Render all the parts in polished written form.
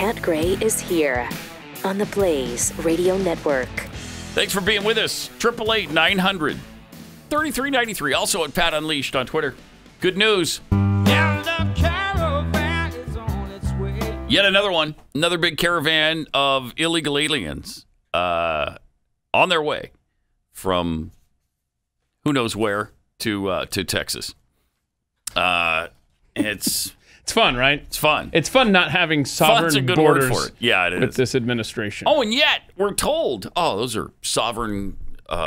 Pat Gray is here on the Blaze Radio Network. Thanks for being with us. 888-900-3393. Also at Pat Unleashed on Twitter. Good news. Yet another one. Another big caravan of illegal aliens on their way from who knows where to Texas. It's fun, right? It's fun. It's fun not having sovereign good borders word for it. Yeah, it is. With this administration. Oh, and yet we're told, those are sovereign,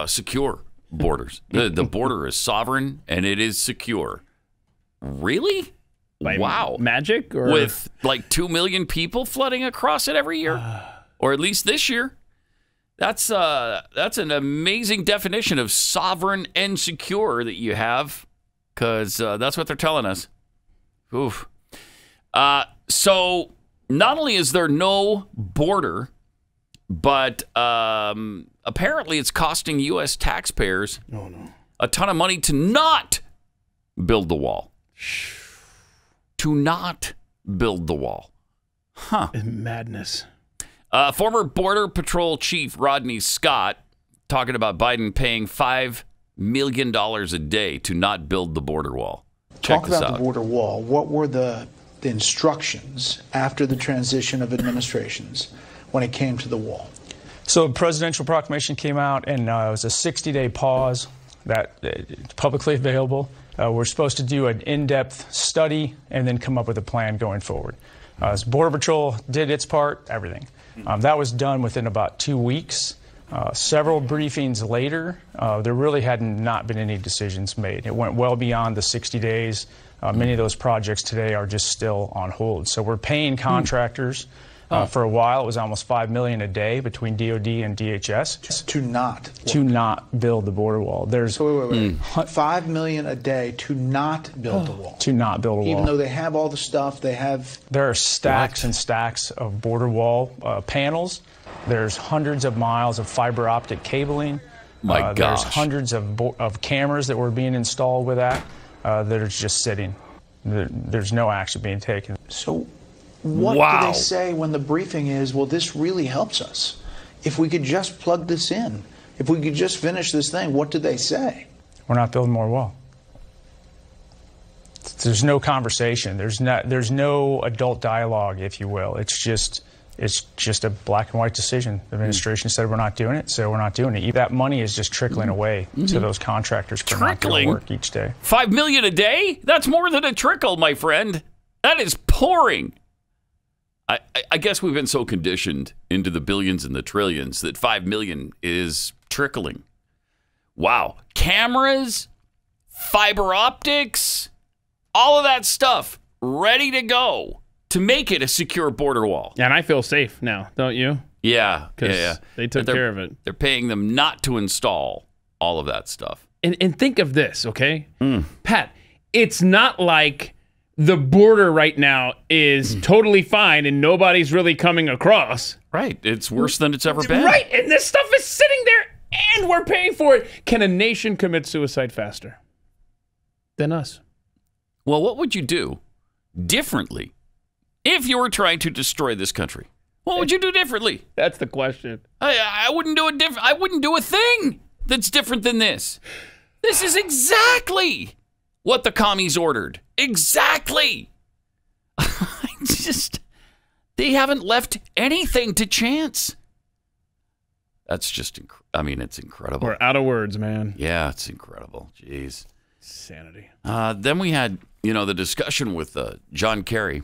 secure borders. The border is sovereign and it is secure. Really? Wow. Magic? Or? With like 2 million people flooding across it every year? Or at least this year? That's an amazing definition of sovereign and secure that you have, because that's what they're telling us. Oof. So not only is there no border, but apparently it's costing U.S. taxpayers a ton of money to not build the wall. To not build the wall. Huh. Madness. Former Border Patrol Chief Rodney Scott talking about Biden paying $5 million a day to not build the border wall. Check this out. Talk about the border wall. What were the instructions after the transition of administrations when it came to the wall? So a presidential proclamation came out, and it was a 60-day pause that it's publicly available. We're supposed to do an in-depth study and then come up with a plan going forward. Border Patrol did its part, everything. That was done within about 2 weeks. Several briefings later, there really had not been any decisions made. It went well beyond the 60 days. Many of those projects today are just still on hold. So we're paying contractors. For a while, it was almost $5 million a day between DOD and DHS to not build the border wall. There's wait. $5 million a day to not build the wall. To not build a wall, even though they have all the stuff they have. There are stacks and stacks of border wall panels. There's hundreds of miles of fiber optic cabling. My gosh. There's hundreds of cameras that were being installed with that that are just sitting. There's no action being taken. So. What do they say when the briefing is, well, this really helps us? If we could just plug this in, if we could just finish this thing, what do they say? We're not building more wall. There's no conversation. There's no adult dialogue, if you will. It's just a black and white decision. The administration said we're not doing it, so we're not doing it. That money is just trickling away to those contractors for not doing work each day. $5 million a day? That's more than a trickle, my friend. That is pouring. I guess we've been so conditioned into the billions and the trillions that 5 million is trickling. Wow. Cameras, fiber optics, all of that stuff ready to go to make it a secure border wall. Yeah, and I feel safe now, don't you? Yeah. They took care of it. They're paying them not to install all of that stuff. And think of this, okay? Pat, it's not like the border right now is totally fine and nobody's really coming across. Right. It's worse than it's ever been. Right. And this stuff is sitting there and we're paying for it. Can a nation commit suicide faster than us? Well, what would you do differently if you were trying to destroy this country? What would you do differently? That's the question. I wouldn't do I wouldn't do a thing that's different than this. This is exactly what the commies ordered. Exactly. They haven't left anything to chance. That's just, it's incredible. We're out of words, man. Yeah, it's incredible. Jeez. Sanity. Then we had, the discussion with John Kerry.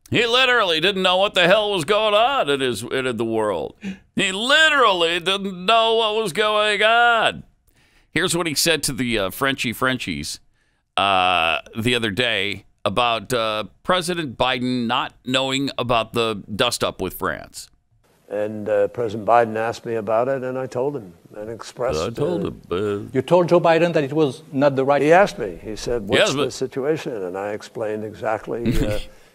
He literally didn't know what the hell was going on in the world. He literally didn't know what was going on. Here's what he said to the Frenchies the other day about President Biden not knowing about the dust-up with France. And President Biden asked me about it, and I told him and expressed. I told him. You told Joe Biden that it was not the right. He asked me. He said, "What's the situation?" And I explained exactly.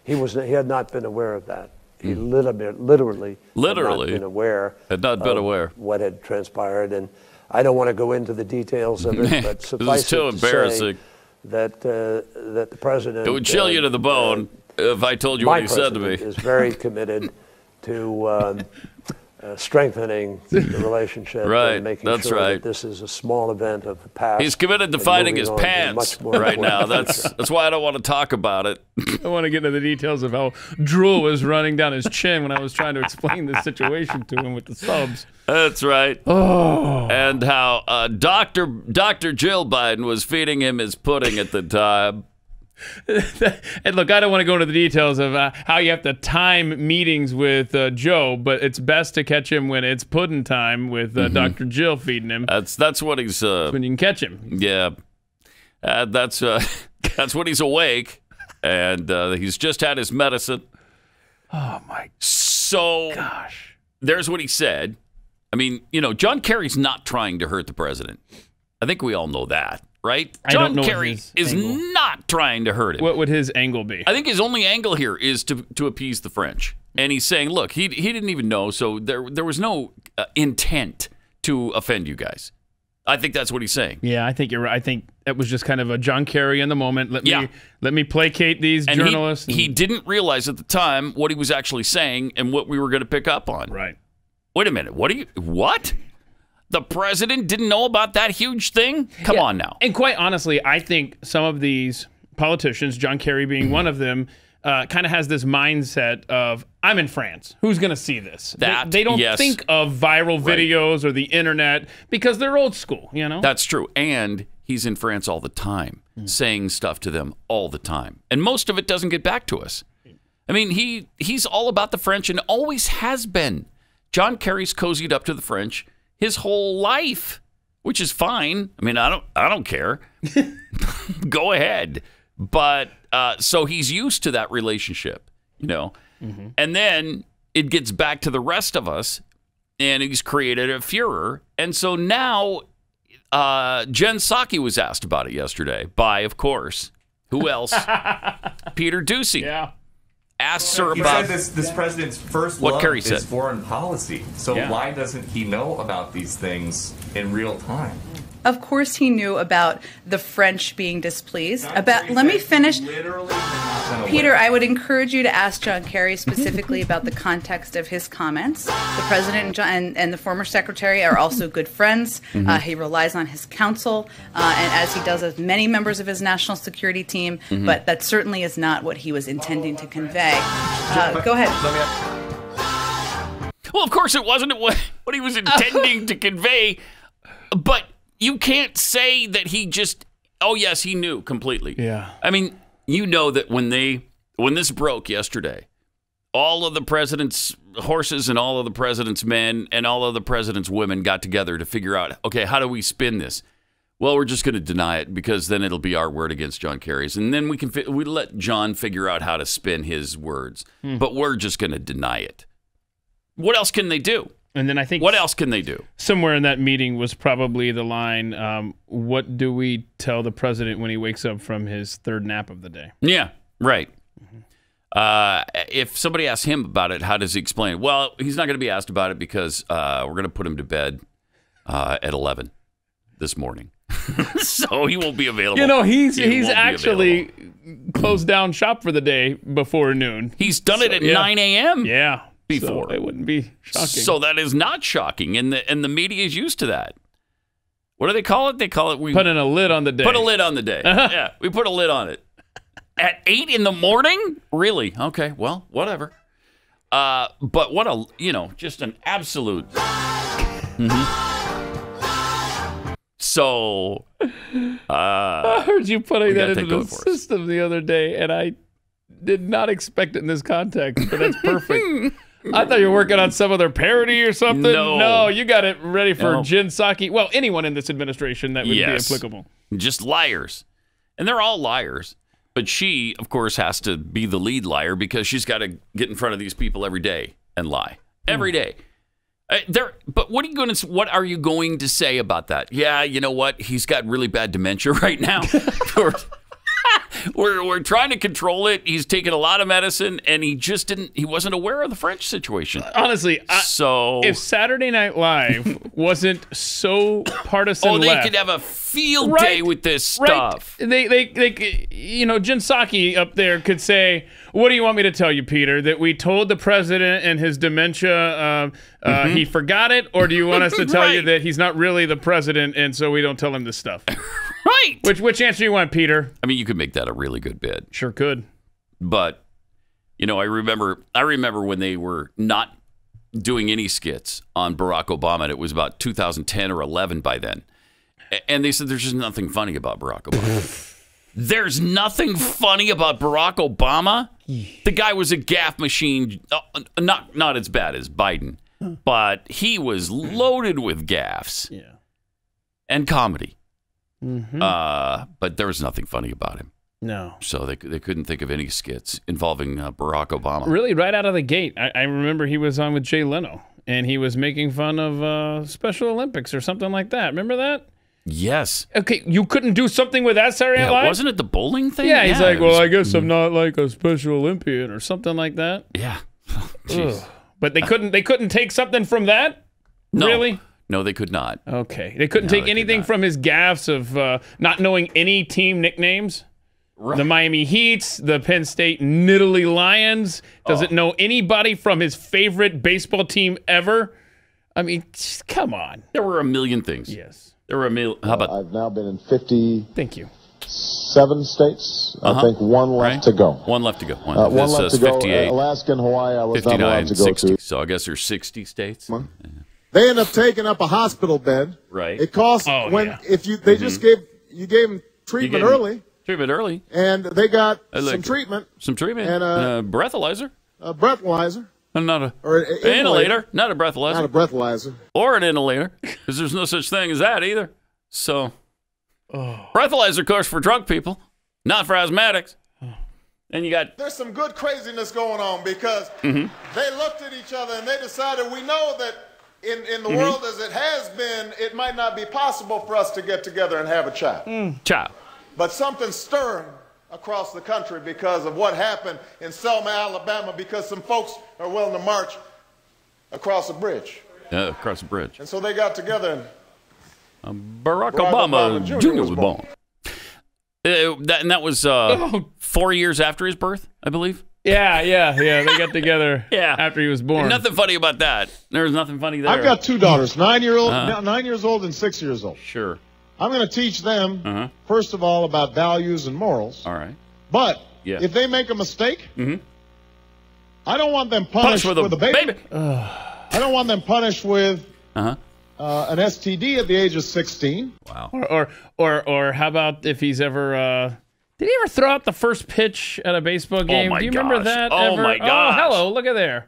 He had not been aware of that. He literally had not been aware. What had transpired, and I don't want to go into the details of it, but suffice this is too it to embarrassing. say that the president. It would chill you to the bone if I told you what he said to me. Is very committed to strengthening the relationship and making sure that this is a small event of the past. He's committed to finding his pants right now. That's why I don't want to talk about it. I want to get into the details of how drool was running down his chin when I was trying to explain the situation to him with the subs. That's right. Oh. And how Dr. Jill Biden was feeding him his pudding at the time. And look, I don't want to go into the details of how you have to time meetings with Joe, but it's best to catch him when it's pudding time with Dr. Jill feeding him. That's what he's. When you can catch him. Yeah, that's when he's awake, and he's just had his medicine. Oh my! So gosh, there's what he said. I mean, John Kerry's not trying to hurt the president. I think we all know that. Right? John Kerry is not trying to hurt him. What would his angle be? I think his only angle here is to appease the French. And he's saying, look, he didn't even know, so there was no intent to offend you guys. I think that's what he's saying. Yeah, I think you're right. I think it was just kind of a John Kerry in the moment. Let me placate these journalists. He didn't realize at the time what he was actually saying and what we were going to pick up on. Right. Wait a minute. What? The president didn't know about that huge thing? Come on now. And quite honestly, I think some of these politicians, John Kerry being one of them, kind of has this mindset of, I'm in France. Who's going to see this? They don't think of viral videos or the internet because they're old school, That's true. And he's in France all the time, saying stuff to them all the time. And most of it doesn't get back to us. I mean, he's all about the French and always has been. John Kerry's cozied up to the French his whole life, which is fine. I mean, I don't care. Go ahead. But so he's used to that relationship, And then it gets back to the rest of us, and he's created a furor. And so now Jen Psaki was asked about it yesterday by, of course, who else? Peter Doocy. Yeah. Asked her about this president's first love Kerry is said. Foreign policy. So why doesn't he know about these things in real time? Of course he knew about the French being displeased. Let me finish. Peter, I would encourage you to ask John Kerry specifically about the context of his comments. The president and the former secretary are also good friends. He relies on his counsel, and as he does with many members of his national security team, but that certainly is not what he was intending to convey. Go ahead. Well, of course it wasn't what he was intending to convey, but you can't say that he just, yes, he knew completely. Yeah. I mean, that when this broke yesterday, all of the president's horses and all of the president's men and all of the president's women got together to figure out, okay, how do we spin this? Well, we're just going to deny it because then it'll be our word against John Kerry's. And then we let John figure out how to spin his words. But we're just going to deny it. What else can they do? And then I think what else can they do? Somewhere in that meeting was probably the line, what do we tell the president when he wakes up from his third nap of the day? Yeah, right. If somebody asks him about it, how does he explain it? Well, he's not going to be asked about it because we're going to put him to bed at 11 this morning. So he won't be available. He's actually closed down shop for the day before noon. He's done it at 9 a.m. Yeah. Before. So it wouldn't be shocking. So that is not shocking, and the media is used to that. What do they call it? They call it putting a lid on the day. Put a lid on the day. Yeah, we put a lid on it. At 8 in the morning? Really? Okay, well, whatever. But what just an absolute. So, I heard you putting that into the system the other day, and I did not expect it in this context, but that's perfect. I thought you were working on some other parody or something. No, you got it ready for Jen Psaki. Well, anyone in this administration that would be applicable. Just liars. And they're all liars. But she, of course, has to be the lead liar because she's got to get in front of these people every day and lie. Every day. But what are you going to say about that? Yeah, you know what? He's got really bad dementia right now. we're trying to control it. He's taken a lot of medicine, and he wasn't aware of the French situation. Honestly, if Saturday Night Live wasn't so partisan they could have a field day with this stuff. Right. They Jen Psaki up there could say, "What do you want me to tell you, Peter? That we told the president and his dementia he forgot it, or do you want us to tell you that he's not really the president, and so we don't tell him this stuff?" Right. Which answer do you want, Peter? I mean, you could make that a really good bit. Sure could. But I remember when they were not doing any skits on Barack Obama. And it was about 2010 or 11 by then. And they said there's just nothing funny about Barack Obama. There's nothing funny about Barack Obama? The guy was a gaffe machine. Not as bad as Biden, but he was loaded with gaffes. Yeah. And comedy. Mm-hmm. But there was nothing funny about him. No. So they couldn't think of any skits involving Barack Obama. Really, right out of the gate. I remember he was on with Jay Leno, and he was making fun of Special Olympics or something like that. Remember that? Yes. Okay, you couldn't do something with that Saturday Night Live? Wasn't it the bowling thing? Yeah, he's like, well, I guess I'm not like a Special Olympian or something like that. Yeah. But they couldn't take something from that? No. Really? No, they could not. Okay. They couldn't take anything from his gaffes of not knowing any team nicknames? Right. The Miami Heats, the Penn State Nittany Lions. Doesn't know anybody from his favorite baseball team ever. I mean, come on. There were a million things. Yes. There were a million. How about? I've now been in 50. Thank you. 7 states. I think one left to go. One left to go. One left to go. Alaska and Hawaii, I was not allowed to go 60. to. So I guess there's 60 states. They end up taking up a hospital bed. Right. It costs just gave them treatment early. Treatment early. And they got some treatment. Some treatment. And a breathalyzer. A breathalyzer. Not an inhalator. Not a breathalyzer. Not a breathalyzer. Or an inhalator. Because there's no such thing as that either. So, breathalyzer course for drunk people, not for asthmatics. And you got... There's some good craziness going on because they looked at each other and they decided, we know that in the world as it has been, it might not be possible for us to get together and have a child. Child. But something's stirring across the country because of what happened in Selma, Alabama, because some folks are willing to march across a bridge. Yeah, across a bridge. And so they got together and Barack Obama Jr. was born. And that was 4 years after his birth, I believe. Yeah. They got together after he was born. And nothing funny about that. There was nothing funny there. I've got 2 daughters, 9 years old and 6 years old. Sure. I'm going to teach them, first of all, about values and morals. All right. But if they make a mistake, I don't want them punished with a baby. I don't want them punished with an STD at the age of 16. Wow. Or how about if he's ever... did he ever throw out the first pitch at a baseball game? Do you remember that ever? Oh, my gosh. Oh, hello. Look at there.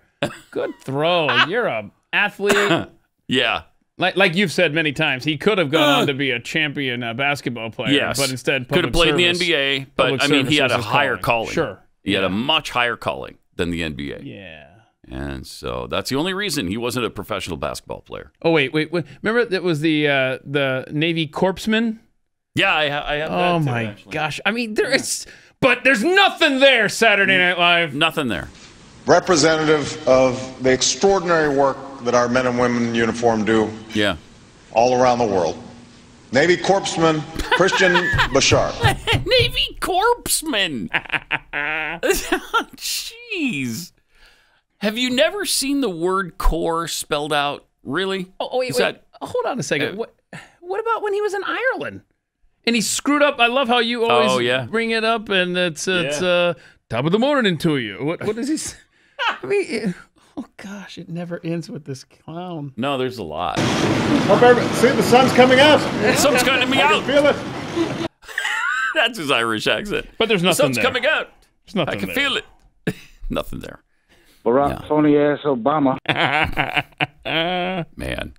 Good throw. You're an athlete. Yeah. Like you've said many times, he could have gone on to be a champion basketball player. Yes. But instead, could have played in the NBA. But, I mean, he had a higher calling. Sure. He had a much higher calling than the NBA. Yeah. And so that's the only reason he wasn't a professional basketball player. Oh, wait. Remember that was the Navy corpsman? Yeah, I have that Oh, too, my actually. gosh. I mean, but there's nothing there, Saturday Night Live. Nothing there. Representative of the extraordinary work that our men and women in uniform do all around the world. Navy corpsman Christian Bashar. Navy corpsman. Jeez. Have you never seen the word Corps spelled out? Really? Oh, wait. Hold on a second. What about when he was in Ireland? And he screwed up. I love how you always bring it up, and it's top of the morning to you. What does he say? I mean, oh gosh, it never ends with this clown. No, there's a lot. See, the sun's coming out. The sun's coming out. I can feel it. That's his Irish accent. But there's nothing there. The sun's coming out. There's nothing I can feel it. Nothing there. Barack phony ass Obama. Man.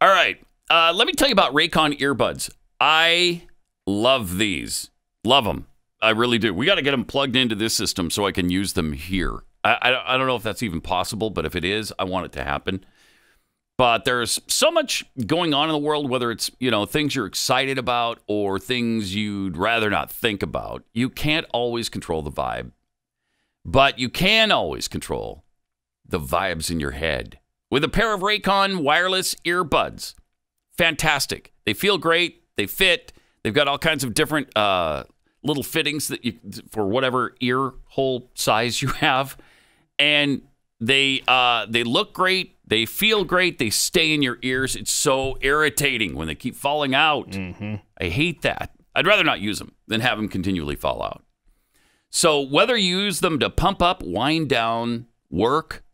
All right. Let me tell you about Raycon earbuds. I love these. Love them. I really do. We got to get them plugged into this system so I can use them here. I don't know if that's even possible, but if it is, I want it to happen. But there's so much going on in the world, whether it's, things you're excited about or things you'd rather not think about. You can't always control the vibe, but you can always control the vibes in your head with a pair of Raycon wireless earbuds. Fantastic. They feel great. They fit. They've got all kinds of different little fittings for whatever ear hole size you have. And they look great. They feel great. They stay in your ears. It's so irritating when they keep falling out. Mm-hmm. I hate that. I'd rather not use them than have them continually fall out. So whether you use them to pump up, wind down, work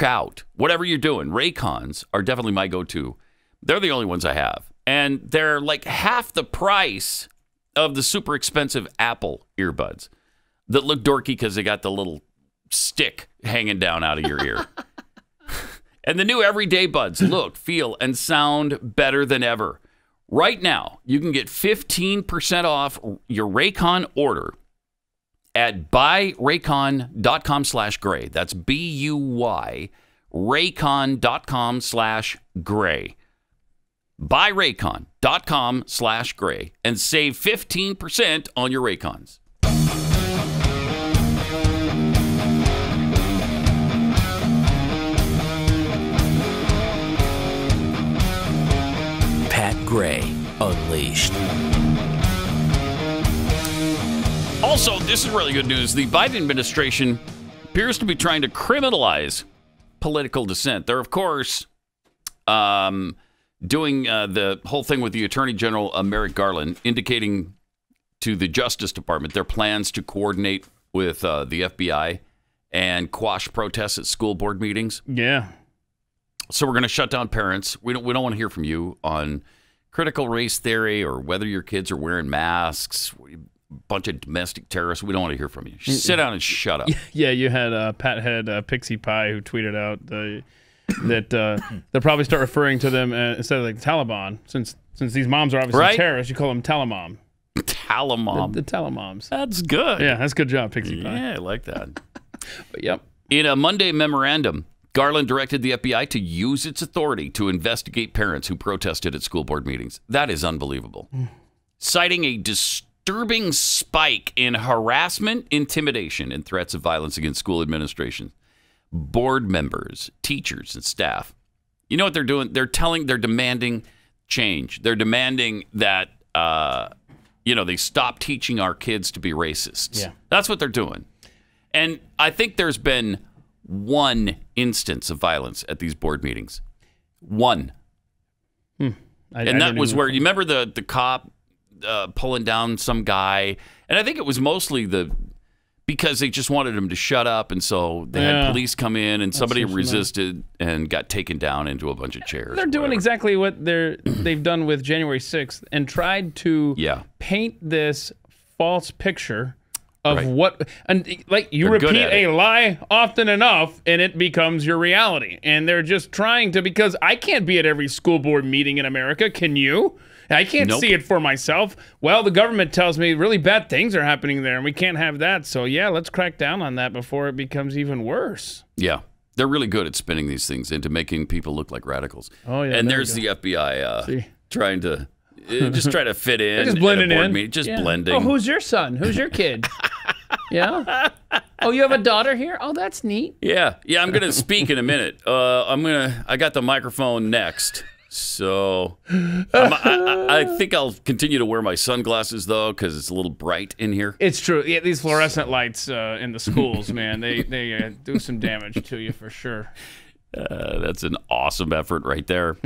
out, whatever you're doing, Raycons are definitely my go-to. They're the only ones I have. And they're like half the price of the super expensive Apple earbuds that look dorky because they got the little stick hanging down out of your ear. And the new everyday buds look, feel, and sound better than ever. Right now, you can get 15% off your Raycon order at buyraycon.com/gray. That's BUY, raycon.com/gray. Buyraycon.com/gray and save 15% on your Raycons. Pat Gray Unleashed. Also, this is really good news. The Biden administration appears to be trying to criminalize political dissent. They're, of course, doing the whole thing with the Attorney General, Merrick Garland, indicating to the Justice Department their plans to coordinate with the FBI and quash protests at school board meetings. Yeah. So we're going to shut down parents. We don't want to hear from you on critical race theory or whether your kids are wearing masks. Bunch of domestic terrorists. We don't want to hear from you. Sit down and shut up. Yeah, you had Pat Head Pixie Pie who tweeted out that they'll probably start referring to them instead of like Taliban, since these moms are obviously terrorists. You call them Talamom. Talamom. The Talamoms. That's good. Yeah, that's a good job, Pixie Pie. Yeah, I like that. But yep. In a Monday memorandum, Garland directed the FBI to use its authority to investigate parents who protested at school board meetings. That is unbelievable. Citing a disturbing spike in harassment, intimidation, and threats of violence against school administration, board members, teachers, and staff. You know what they're doing? They're demanding change. They're demanding that, they stop teaching our kids to be racists. Yeah. That's what they're doing. And I think there's been one instance of violence at these board meetings. One. And that was where, you remember the cop pulling down some guy? And I think it was mostly because they just wanted him to shut up, and so they had police come in, and somebody resisted and got taken down into a bunch of chairs. They're doing exactly what they've done with January 6th and tried to paint this false picture of what, and like you repeat a lie often enough and it becomes your reality. And they're just trying to, because I can't be at every school board meeting in America. Can you? I can't see it for myself. Well, the government tells me really bad things are happening there and we can't have that. So yeah, let's crack down on that before it becomes even worse. Yeah. They're really good at spinning these things into making people look like radicals. Oh yeah. And there's the FBI trying to try to fit in. Just blending in. Just blending. Oh, who's your son? Who's your kid? Yeah. Oh, you have a daughter here? Oh, that's neat. Yeah. I'm going to speak in a minute. I got the microphone next. So I think I'll continue to wear my sunglasses, though, because it's a little bright in here. It's true. Yeah, these fluorescent lights in the schools, man, they do some damage to you for sure. That's an awesome effort right there.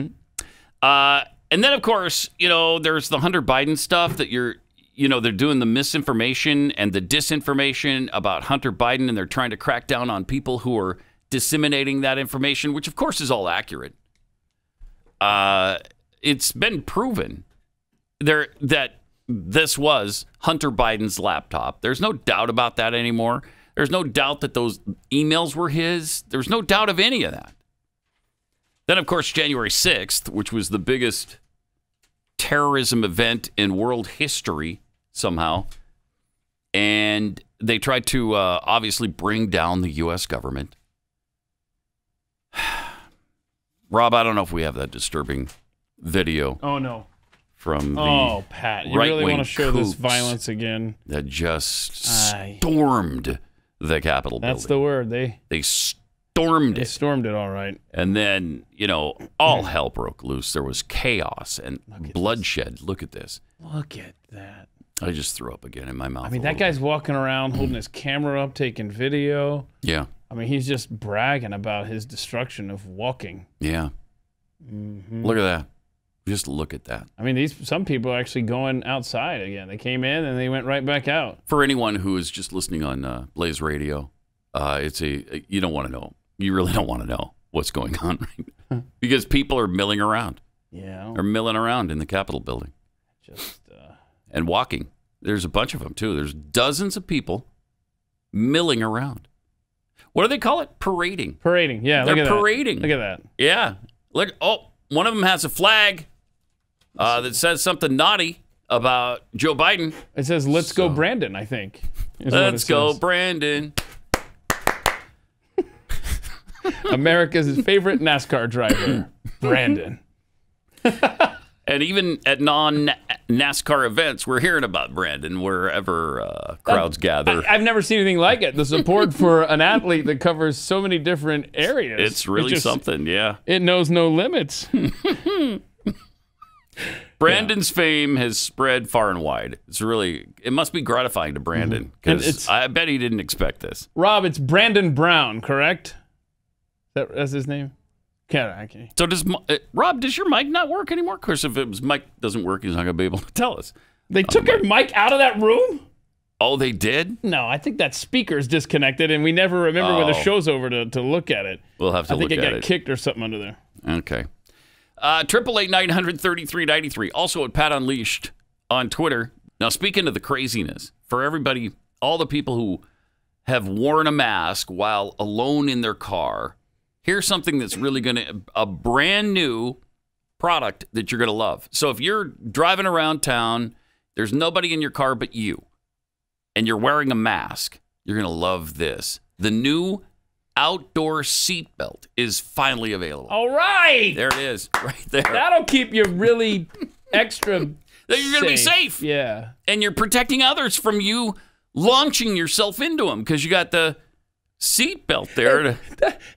And then, of course, there's the Hunter Biden stuff that they're doing the misinformation and the disinformation about Hunter Biden, and they're trying to crack down on people who are disseminating that information, which, of course, is all accurate. It's been proven that this was Hunter Biden's laptop. There's no doubt about that anymore. There's no doubt that those emails were his. There's no doubt of any of that. Then, of course, January 6th, which was the biggest terrorism event in world history somehow. And they tried to obviously bring down the U.S. government. Rob, I don't know if we have that disturbing video. Oh, no. From the Pat, you really want to show this violence again? That just stormed the Capitol building. That's the word. They stormed it. They stormed it, all right. And then, all hell broke loose. There was chaos and bloodshed. Look at this. Look at that. I just threw up again in my mouth. I mean, that guy's walking around holding his camera up, taking video. Yeah. I mean, he's just bragging about his destruction of walking. Yeah. Mm-hmm. Look at that. Just look at that. I mean, some people are actually going outside again. They came in and they went right back out. For anyone who is just listening on Blaze Radio, you don't want to know. You really don't want to know what's going on right because people are milling around. Yeah. They're milling around in the Capitol building. And walking. There's a bunch of them, too. There's dozens of people milling around. What do they call it? Parading. Parading, yeah. They're look at parading. That. Look at that. Yeah. Look. Oh, one of them has a flag that says something naughty about Joe Biden. It says, let's go Brandon, I think. Let's go Brandon. America's favorite NASCAR driver, Brandon. And even at non-NASCAR events, we're hearing about Brandon wherever crowds gather. I've never seen anything like it. The support for an athlete that covers so many different areas. It's really something, yeah. It knows no limits. Brandon's fame has spread far and wide. It must be gratifying to Brandon because I bet he didn't expect this. Rob, it's Brandon Brown, correct? That's his name? Okay. So Rob, does your mic not work anymore? Of course, if his mic doesn't work, he's not going to be able to tell us. They took your mic out of that room? Oh, they did? No, I think that speaker's disconnected, and we never remember when the show's over to look at it. We'll have to look at it. I think it got kicked or something under there. Okay. 888-900-3393. Also at Pat Unleashed on Twitter. Now, speaking of the craziness, for everybody, all the people who have worn a mask while alone in their car, here's something that's really a brand new product that you're going to love. So if you're driving around town, there's nobody in your car but you, and you're wearing a mask, you're going to love this. The new outdoor seatbelt is finally available. All right. There it is, right there. That'll keep you really extra You're going to be safe. Yeah. And you're protecting others from you launching yourself into them because you got the seatbelt there to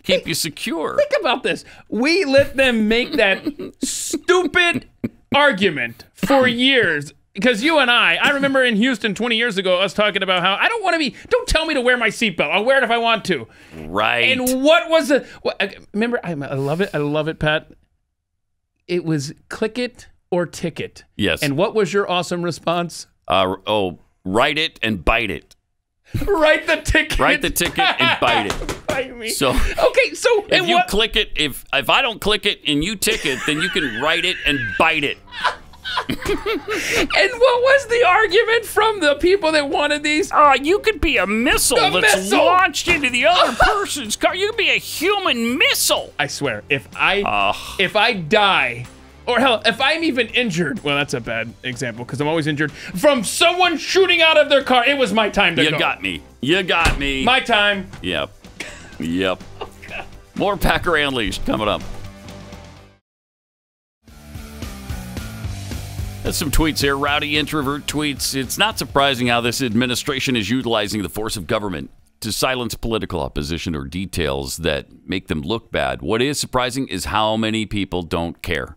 keep you secure. Think about this. We let them make that stupid argument for years. Because you and I remember in Houston 20 years ago, us talking about how don't tell me to wear my seatbelt. I'll wear it if I want to. Right. And what was remember, I love it, Pat. It was click it or ticket. Yes. And what was your awesome response? Write it and bite it. Write the ticket. Write the ticket and bite it. Bite me. So if you click it, if I don't click it and you tick it, then you can write it and bite it. And what was the argument from the people that wanted these? You could be a missile launched into the other person's car. You could be a human missile. I swear, if I die, or hell, if I'm even injured, well, that's a bad example because I'm always injured, from someone shooting out of their car, it was my time to go. You got me. My time. Yep. Oh, more Packer Unleashed coming up. There's some tweets here. Rowdy Introvert tweets, it's not surprising how this administration is utilizing the force of government to silence political opposition or details that make them look bad. What is surprising is how many people don't care.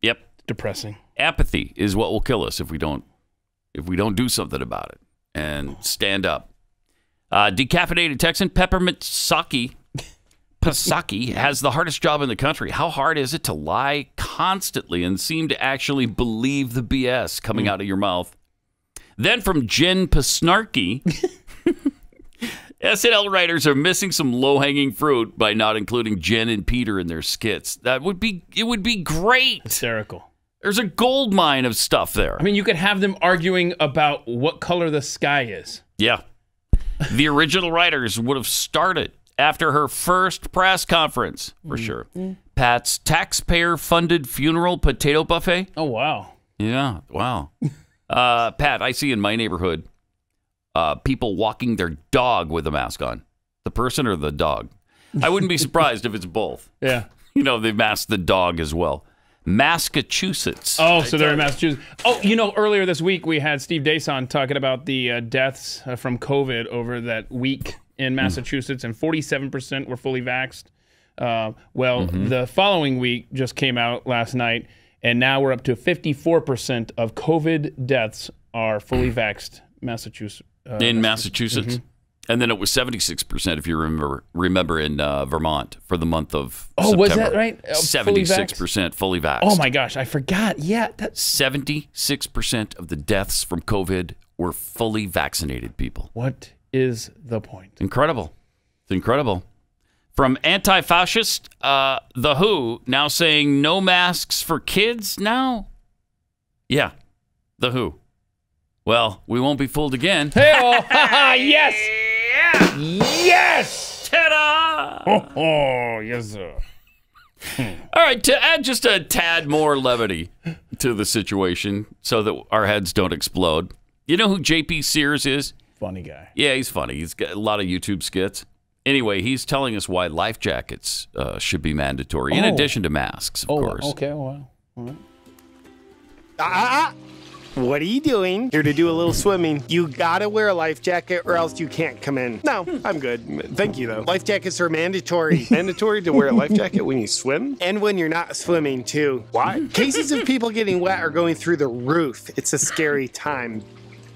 Yep. Depressing. Apathy is what will kill us if we don't do something about it and stand up. Decaffeinated Texan Peppermint Psaki has the hardest job in the country. How hard is it to lie constantly and seem to actually believe the BS coming out of your mouth? Then from Jen Pasnarky, SNL writers are missing some low-hanging fruit by not including Jen and Peter in their skits. It would be great. Hysterical. There's a gold mine of stuff there. I mean, you could have them arguing about what color the sky is. Yeah. The original writers would have started after her first press conference, for sure. Pat's taxpayer-funded funeral potato buffet. Oh, wow. Yeah, wow. Pat, I see in my neighborhood people walking their dog with a mask on. The person or the dog? I wouldn't be surprised if it's both. Yeah. You know, they masked the dog as well. Massachusetts. Oh, so they're in Massachusetts. Oh, you know, earlier this week we had Steve Dason talking about the deaths from COVID over that week in Massachusetts, and 47% were fully vaxxed. The following week just came out last night, and now we're up to 54% of COVID deaths are fully vaxxed Massachusetts. In Massachusetts? And then it was 76%, if you remember in Vermont for the month of September. Was that right? 76% fully vaxxed. Oh, my gosh. I forgot. Yeah. 76% of the deaths from COVID were fully vaccinated people. What is the point? Incredible. It's incredible. From anti-fascist, The WHO now saying no masks for kids now? Yeah, The WHO. Well, we won't be fooled again. Hey-oh. Yes! Yeah! Yes! Ta-da! Oh, yes, sir. All right, to add just a tad more levity to the situation so that our heads don't explode, you know who J.P. Sears is? Funny guy. Yeah, he's funny. He's got a lot of YouTube skits. Anyway, he's telling us why life jackets should be mandatory, in addition to masks, of course. Okay, well, all right. What are you doing? Here to do a little swimming. You gotta wear a life jacket or else you can't come in. No, I'm good. Thank you, though. Life jackets are mandatory. Mandatory to wear a life jacket when you swim? And when you're not swimming, too. Why? Cases of people getting wet are going through the roof. It's a scary time.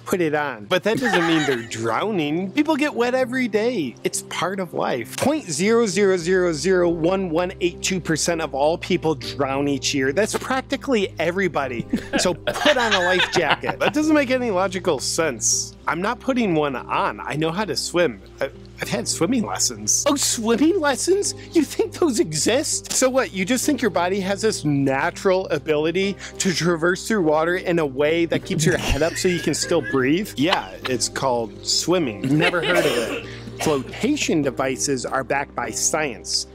Put it on. But that doesn't mean they're drowning. People get wet every day. It's part of life. 0.0001182% of all people drown each year. That's practically everybody. So put on a life jacket. That doesn't make any logical sense. I'm not putting one on. I know how to swim. I've had swimming lessons. Oh, swimming lessons? You think those exist? So what, you just think your body has this natural ability to traverse through water in a way that keeps your head up so you can still breathe? Yeah, it's called swimming. Never heard of it. Flotation devices are backed by science.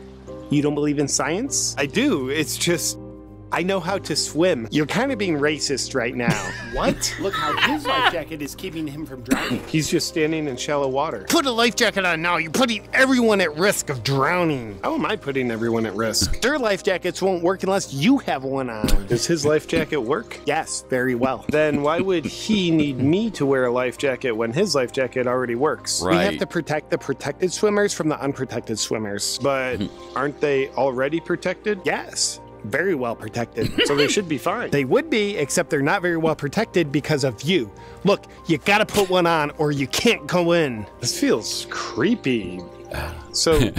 You don't believe in science? I do. It's just, I know how to swim. You're kind of being racist right now. What? Look how his life jacket is keeping him from drowning. He's just standing in shallow water. Put a life jacket on now. You're putting everyone at risk of drowning. How am I putting everyone at risk? Their life jackets won't work unless you have one on. Does his life jacket work? Yes, very well. Then why would he need me to wear a life jacket when his life jacket already works? Right. We have to protect the protected swimmers from the unprotected swimmers. But aren't they already protected? Yes. Very well protected, so they should be fine. They would be, except they're not very well protected because of you. Look, you gotta put one on or you can't go in. This feels creepy. So,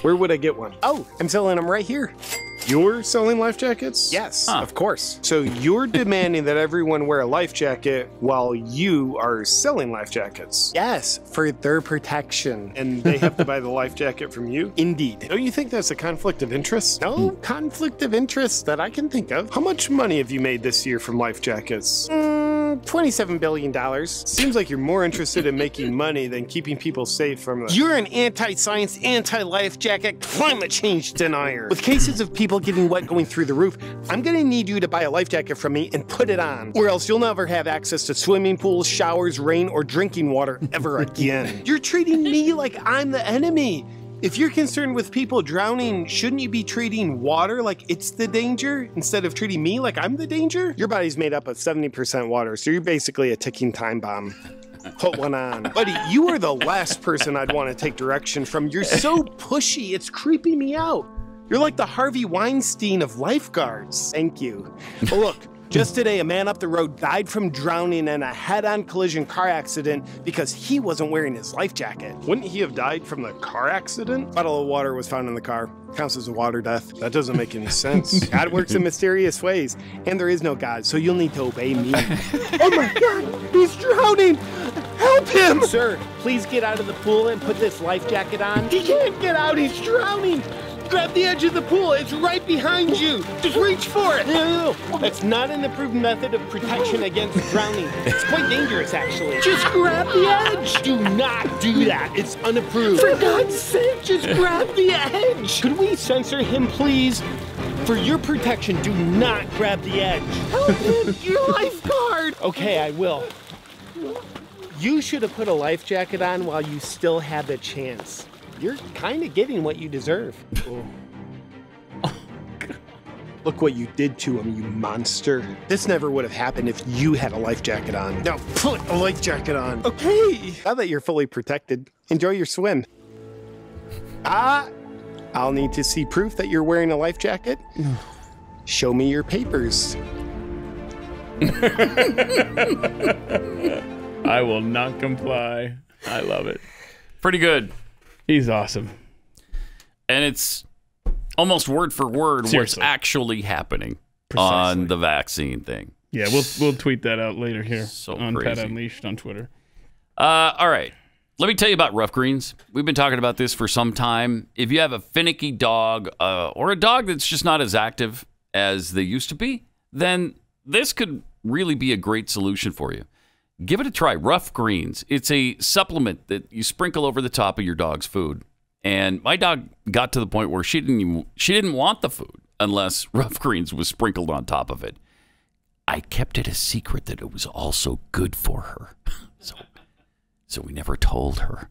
where would I get one? Oh, I'm selling them right here. You're selling life jackets? Yes, of course. So you're demanding that everyone wear a life jacket while you are selling life jackets? Yes, for their protection. And they have to buy the life jacket from you? Indeed. Don't you think that's a conflict of interest? No conflict of interest that I can think of. How much money have you made this year from life jackets? $27 billion. Seems like you're more interested in making money than keeping people safe from the... You're an anti-science, anti-life jacket, climate change denier. With cases of people getting wet going through the roof, I'm gonna need you to buy a life jacket from me and put it on, or else you'll never have access to swimming pools, showers, rain, or drinking water ever again. You're treating me like I'm the enemy. If you're concerned with people drowning, shouldn't you be treating water like it's the danger instead of treating me like I'm the danger? Your body's made up of 70% water, so you're basically a ticking time bomb. Put one on. Buddy, you are the last person I'd want to take direction from. You're so pushy, it's creeping me out. You're like the Harvey Weinstein of lifeguards. Thank you. Well, look, just today, a man up the road died from drowning in a head-on collision car accident because he wasn't wearing his life jacket. Wouldn't he have died from the car accident? A bottle of water was found in the car. Counts as a water death. That doesn't make any sense. God works in mysterious ways, and there is no God, so you'll need to obey me. Oh my God, he's drowning! Help him! Sir, please get out of the pool and put this life jacket on. He can't get out, he's drowning! Grab the edge of the pool. It's right behind you. Just reach for it. No. That's not an approved method of protection against drowning. It's quite dangerous, actually. Just grab the edge. Do not do that. It's unapproved. For God's sake, just grab the edge. Could we censor him, please? For your protection, do not grab the edge. Help him, your lifeguard. Okay, I will. You should have put a life jacket on while you still had the chance. You're kind of getting what you deserve. Look what you did to him, you monster. This never would have happened if you had a life jacket on. Now put a life jacket on. Okay. Now that you're fully protected, enjoy your swim. I'll need to see proof that you're wearing a life jacket. Show me your papers. I will not comply. I love it. Pretty good. He's awesome. And it's almost word for word what's actually happening on the vaccine thing. Yeah, we'll tweet that out later here on crazy. Pat Unleashed on Twitter. All right. Let me tell you about rough greens. We've been talking about this for some time. If you have a finicky dog or a dog that's just not as active as they used to be, then this could really be a great solution for you. Give it a try. Rough Greens. It's a supplement that you sprinkle over the top of your dog's food. And my dog got to the point where she didn't want the food unless Rough Greens was sprinkled on top of it. I kept it a secret that it was also good for her. So we never told her.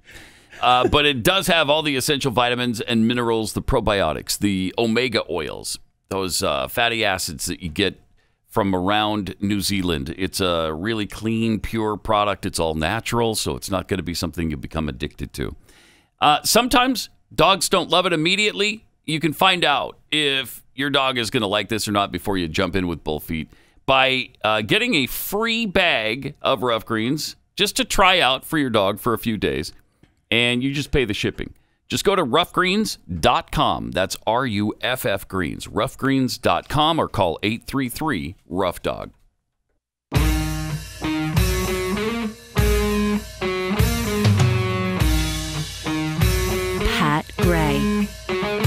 But it does have all the essential vitamins and minerals, the probiotics, the omega oils, those fatty acids that you get from around New Zealand. It's a really clean, pure product. It's all natural, so it's not going to be something you become addicted to. Sometimes dogs don't love it immediately. You can find out if your dog is going to like this or not before you jump in with both feet by getting a free bag of Rough Greens just to try out for your dog for a few days, and you just pay the shipping. Just go to roughgreens.com. That's RUFF Greens. Roughgreens.com or call 833-ROUGH-DOG. Pat Gray,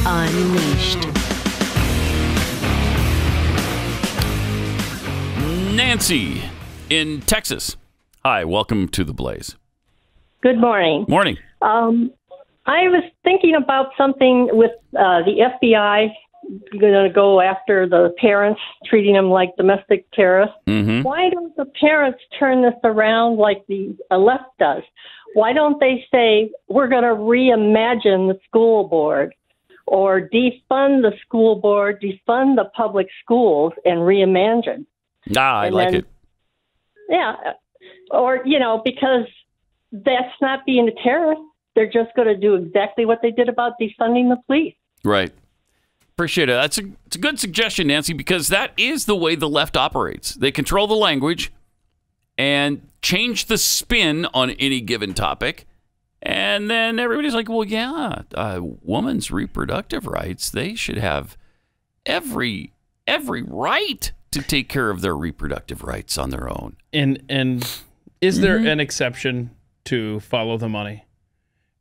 Unleashed. Nancy in Texas. Hi, welcome to The Blaze. Good morning. Morning. I was thinking about something with the FBI going to go after the parents, treating them like domestic terrorists. Mm-hmm. Why don't the parents turn this around like the left does? Why don't they say, we're going to reimagine the school board or defund the school board, defund the public schools, and reimagine? I like it. Yeah. Or, because that's not being a terrorist. They're just going to do exactly what they did about defunding the police. Right. Appreciate it. It's a good suggestion, Nancy, because that is the way the left operates. They control the language and change the spin on any given topic. And then everybody's like, well, yeah, women's reproductive rights, they should have every right to take care of their reproductive rights on their own. And is there an exception to follow the money?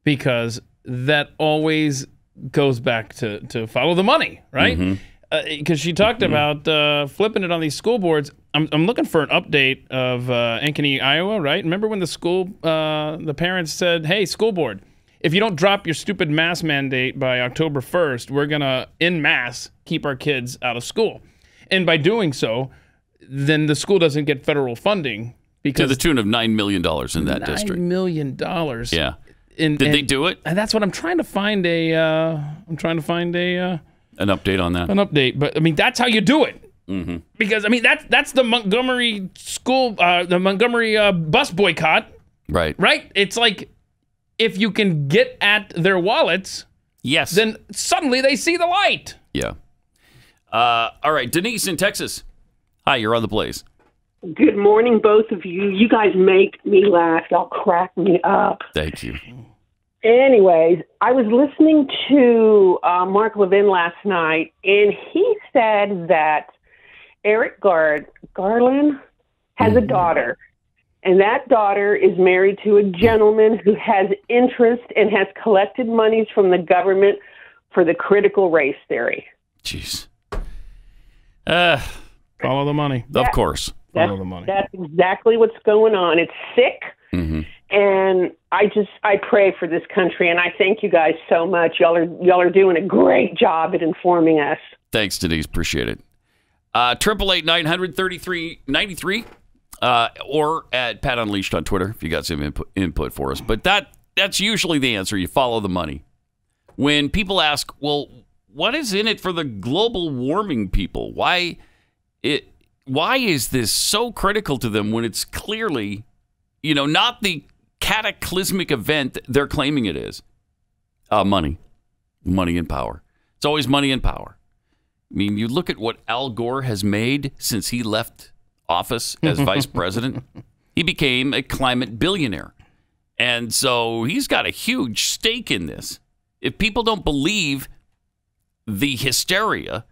Because that always goes back to follow the money, right? Because she talked about flipping it on these school boards. I'm looking for an update of Ankeny, Iowa, right? Remember when the parents said, hey, school board, if you don't drop your stupid mask mandate by October 1st, we're going to, en masse, keep our kids out of school. And by doing so, then the school doesn't get federal funding. Because to the tune of $9 million in that district. $9 million. Yeah. Did they do it? And that's what I'm trying to find an update on that. An update, but I mean that's how you do it. Mm-hmm. Because I mean that's the Montgomery school, the Montgomery bus boycott. Right. Right. It's like if you can get at their wallets, yes, then suddenly they see the light. Yeah. All right, Denise in Texas. Hi, you're on The Blaze. Good morning, both of you. You guys make me laugh. Y'all crack me up. Thank you. Anyways, I was listening to Mark Levin last night, and he said that Eric Garland has a daughter, and that daughter is married to a gentleman who has interest and has collected monies from the government for the critical race theory. Jeez. Follow the money. Of course. Follow the money. That's exactly what's going on. It's sick. Mm-hmm. And I pray for this country, and I thank you guys so much. Y'all are doing a great job at informing us. Thanks, Denise. Appreciate it. 888-900-3393 or at Pat Unleashed on Twitter if you got some input for us. But that's usually the answer. You follow the money. When people ask, well, what is in it for the global warming people? Why is this so critical to them when it's clearly, not the cataclysmic event they're claiming it is? Money and power. It's always money and power. I mean, you look at what Al Gore has made since he left office as vice president. He became a climate billionaire. And so he's got a huge stake in this. If people don't believe the hysteria,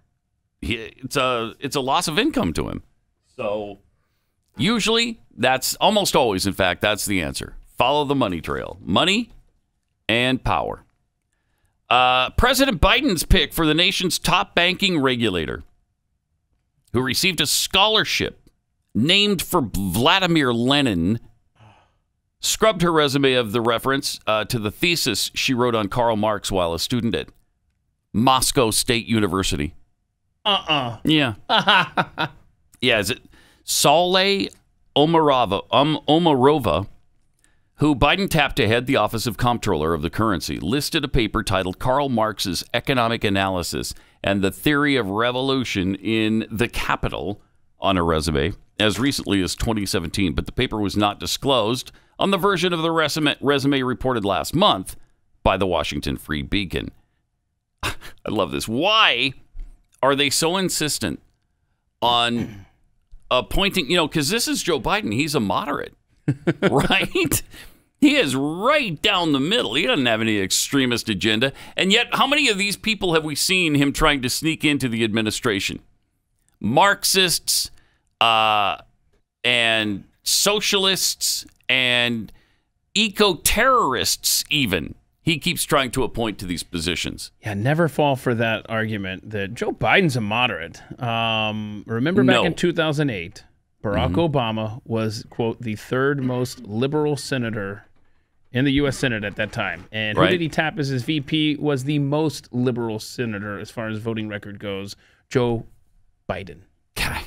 it's a loss of income to him. So usually, that's almost always, in fact, that's the answer. Follow the money trail. Money and power. President Biden's pick for the nation's top banking regulator, who received a scholarship named for Vladimir Lenin, scrubbed her resume of the reference to the thesis she wrote on Karl Marx while a student at Moscow State University. Yeah. Yeah, is it Saleh Omarova, who Biden tapped to head the Office of Comptroller of the Currency, listed a paper titled Karl Marx's Economic Analysis and the Theory of Revolution in the Capital on her resume as recently as 2017, but the paper was not disclosed on the version of the resume reported last month by the Washington Free Beacon. I love this. Why are they so insistent on appointing, because this is Joe Biden. He's a moderate, right? He is right down the middle. He doesn't have any extremist agenda. And yet, how many of these people have we seen him trying to sneak into the administration? Marxists and socialists and eco-terrorists even. He keeps trying to appoint to these positions. Yeah, never fall for that argument that Joe Biden's a moderate. Remember back in 2008, Barack Obama was, quote, the third most liberal senator in the U.S. Senate at that time. And who did he tap as his VP was the most liberal senator as far as voting record goes, Joe Biden. God,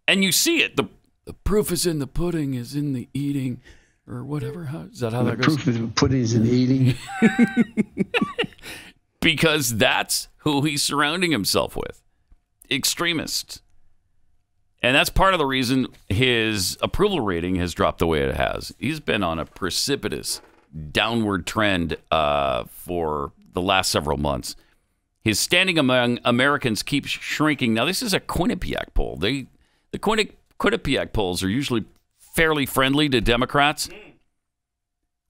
and you see it. The proof is in the pudding is in the eating. Or whatever. Is that how that goes? The proof of pudding is in eating. Because that's who he's surrounding himself with. Extremists. And that's part of the reason his approval rating has dropped the way it has. He's been on a precipitous downward trend for the last several months. His standing among Americans keeps shrinking. Now, this is a Quinnipiac poll. The Quinnipiac polls are usually fairly friendly to Democrats.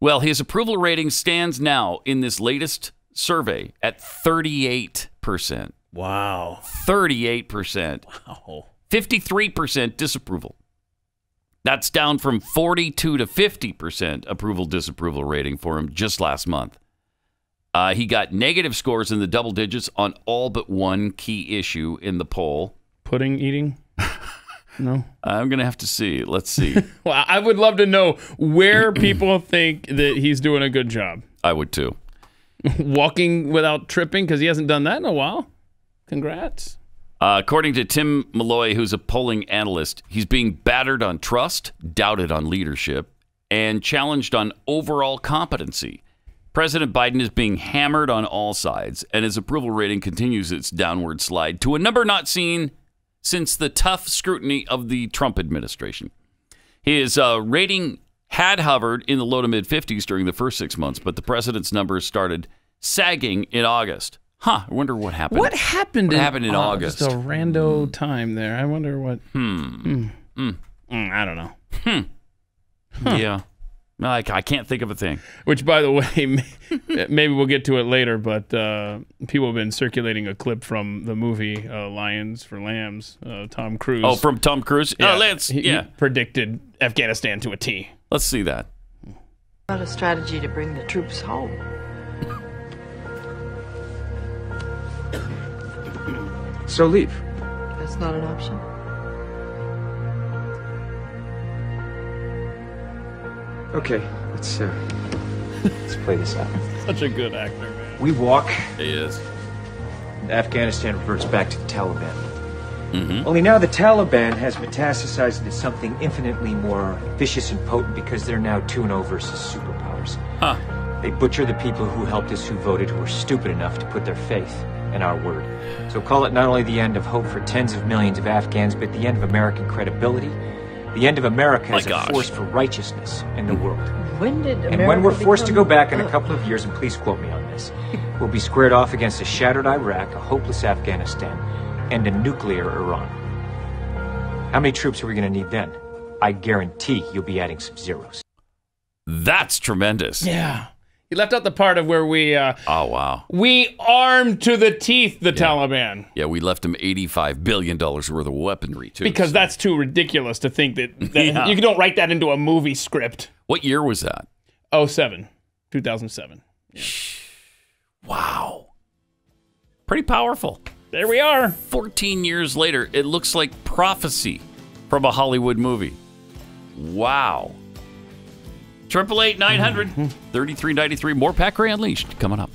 Well, his approval rating stands now in this latest survey at 38%. Wow. 38%. Wow. 53% disapproval. That's down from 42 to 50% approval-disapproval rating for him just last month. He got negative scores in the double digits on all but one key issue in the poll. Pudding eating? No. I'm going to have to see. Let's see. Well, I would love to know where people think that he's doing a good job. I would too. Walking without tripping, because he hasn't done that in a while. Congrats. According to Tim Malloy, who's a polling analyst, he's being battered on trust, doubted on leadership, and challenged on overall competency. President Biden is being hammered on all sides, and his approval rating continues its downward slide to a number not seen since the tough scrutiny of the Trump administration. His rating had hovered in the low to mid-50s during the first 6 months, but the president's numbers started sagging in August. I wonder what happened. What happened in August? Just a rando time there. I wonder what. I don't know. Yeah. No, I can't think of a thing. Which, by the way, maybe we'll get to it later, but people have been circulating a clip from the movie Lions for Lambs, Tom Cruise. Oh, from Tom Cruise? Yeah. He predicted Afghanistan to a T. Let's see that. Not a strategy to bring the troops home. So leave. That's not an option. Okay, let's play this out. Such a good actor, man. We walk. He is. Afghanistan reverts back to the Taliban. Only now the Taliban has metastasized into something infinitely more vicious and potent because they're now 2-0 versus superpowers. They butcher the people who helped us, who voted, who were stupid enough to put their faith in our word. So call it not only the end of hope for tens of millions of Afghans, but the end of American credibility, the end of America as a force for righteousness in the world. When did America And when we're forced to go back in a couple of years, and please quote me on this, we'll be squared off against a shattered Iraq, a hopeless Afghanistan, and a nuclear Iran. How many troops are we going to need then? I guarantee you'll be adding some zeros. That's tremendous. Yeah. You left out the part of where we... oh, wow. We armed to the teeth the Taliban. Yeah, we left them $85 billion worth of weaponry, too. Because that's too ridiculous to think that you don't write that into a movie script. What year was that? 2007. Yeah. Wow. Pretty powerful. There we are. 14 years later, it looks like prophecy from a Hollywood movie. Wow. 888-900-3393. More Pat Gray Unleashed coming up.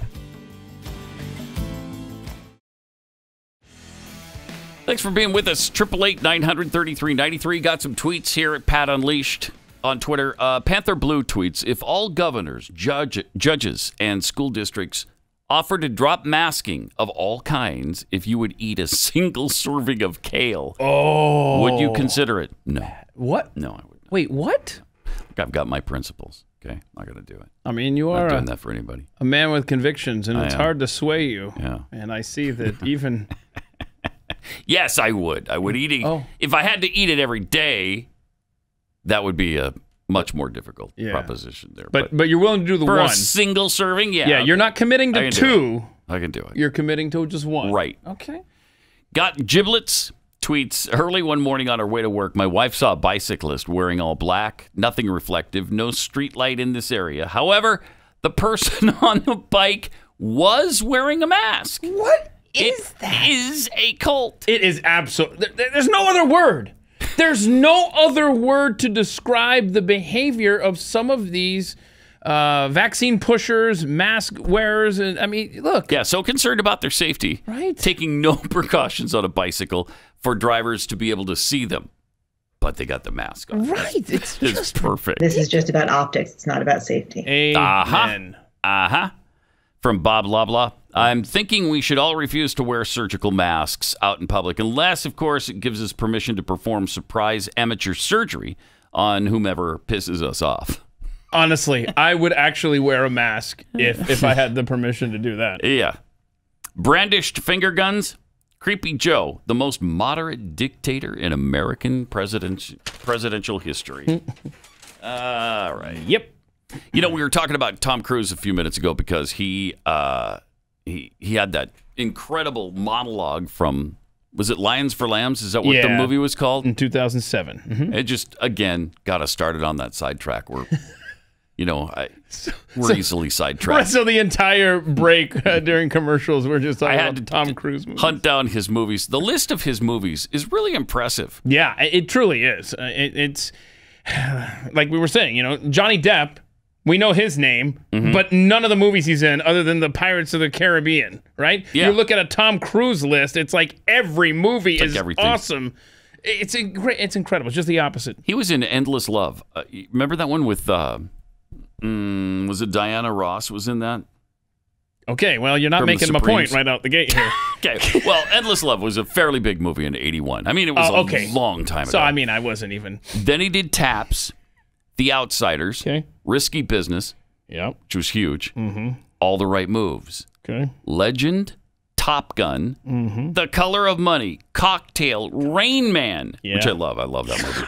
Thanks for being with us. 888-900-3393. Got some tweets here at Pat Unleashed on Twitter. Panther Blue tweets, if all governors, judges, and school districts offered to drop masking of all kinds if you would eat a single serving of kale, would you consider it? No. What? No, I wouldn't. Wait, what? I've got my principles. Okay, not going to do it. I mean, you are not doing that for anybody. A man with convictions, and it's hard to sway you. Yeah. And I see that even... Yes, I would. I would eat it. If I had to eat it every day, that would be a much more difficult proposition there. But you're willing to do the for one. For a single serving, yeah. Yeah, you're not committing to two. I can do it. You're committing to just one. Right. Okay. Got Giblets tweets, early one morning on our way to work, my wife saw a bicyclist wearing all black, nothing reflective, no street light in this area. However, the person on the bike was wearing a mask. What is that? It is a cult. It is absolutely... There's no other word. There's no other word to describe the behavior of some of these vaccine pushers, mask wearers, and I mean, look. Yeah, so concerned about their safety. Right. Taking no precautions on a bicycle for drivers to be able to see them. But they got the mask on. Right. It's just perfect. This is just about optics. It's not about safety. Amen. From Bob Loblaw. I'm thinking we should all refuse to wear surgical masks out in public, unless, of course, it gives us permission to perform surprise amateur surgery on whomever pisses us off. Honestly, I would actually wear a mask if I had the permission to do that. Yeah. Brandished finger guns. Creepy Joe, the most moderate dictator in American presidential history. All right. Yep. You know, we were talking about Tom Cruise a few minutes ago because he had that incredible monologue from, was it Lions for Lambs? Is that what the movie was called? In 2007. Mm-hmm. It just, again, got us started on that sidetrack where, you know, we're easily sidetracked. So the entire break during commercials, we're just talking about the Tom Cruise movies. Hunt down his movies. The list of his movies is really impressive. Yeah, it truly is. It's like we were saying, you know, Johnny Depp, we know his name, but none of the movies he's in other than the Pirates of the Caribbean, right? Yeah. You look at a Tom Cruise list, it's like every movie is everything. Awesome. It's incredible. It's just the opposite. He was in Endless Love. Remember that one with, was it Diana Ross was in that? Okay, well, you're not From making my point right out the gate here. Okay, well, Endless Love was a fairly big movie in 81. I mean, it was a long time ago. So, I mean, I wasn't even... Then he did Taps, The Outsiders, Risky Business, which was huge, All the Right Moves, Legend, Top Gun, The Color of Money, Cocktail, Rain Man, which I love. I love that movie.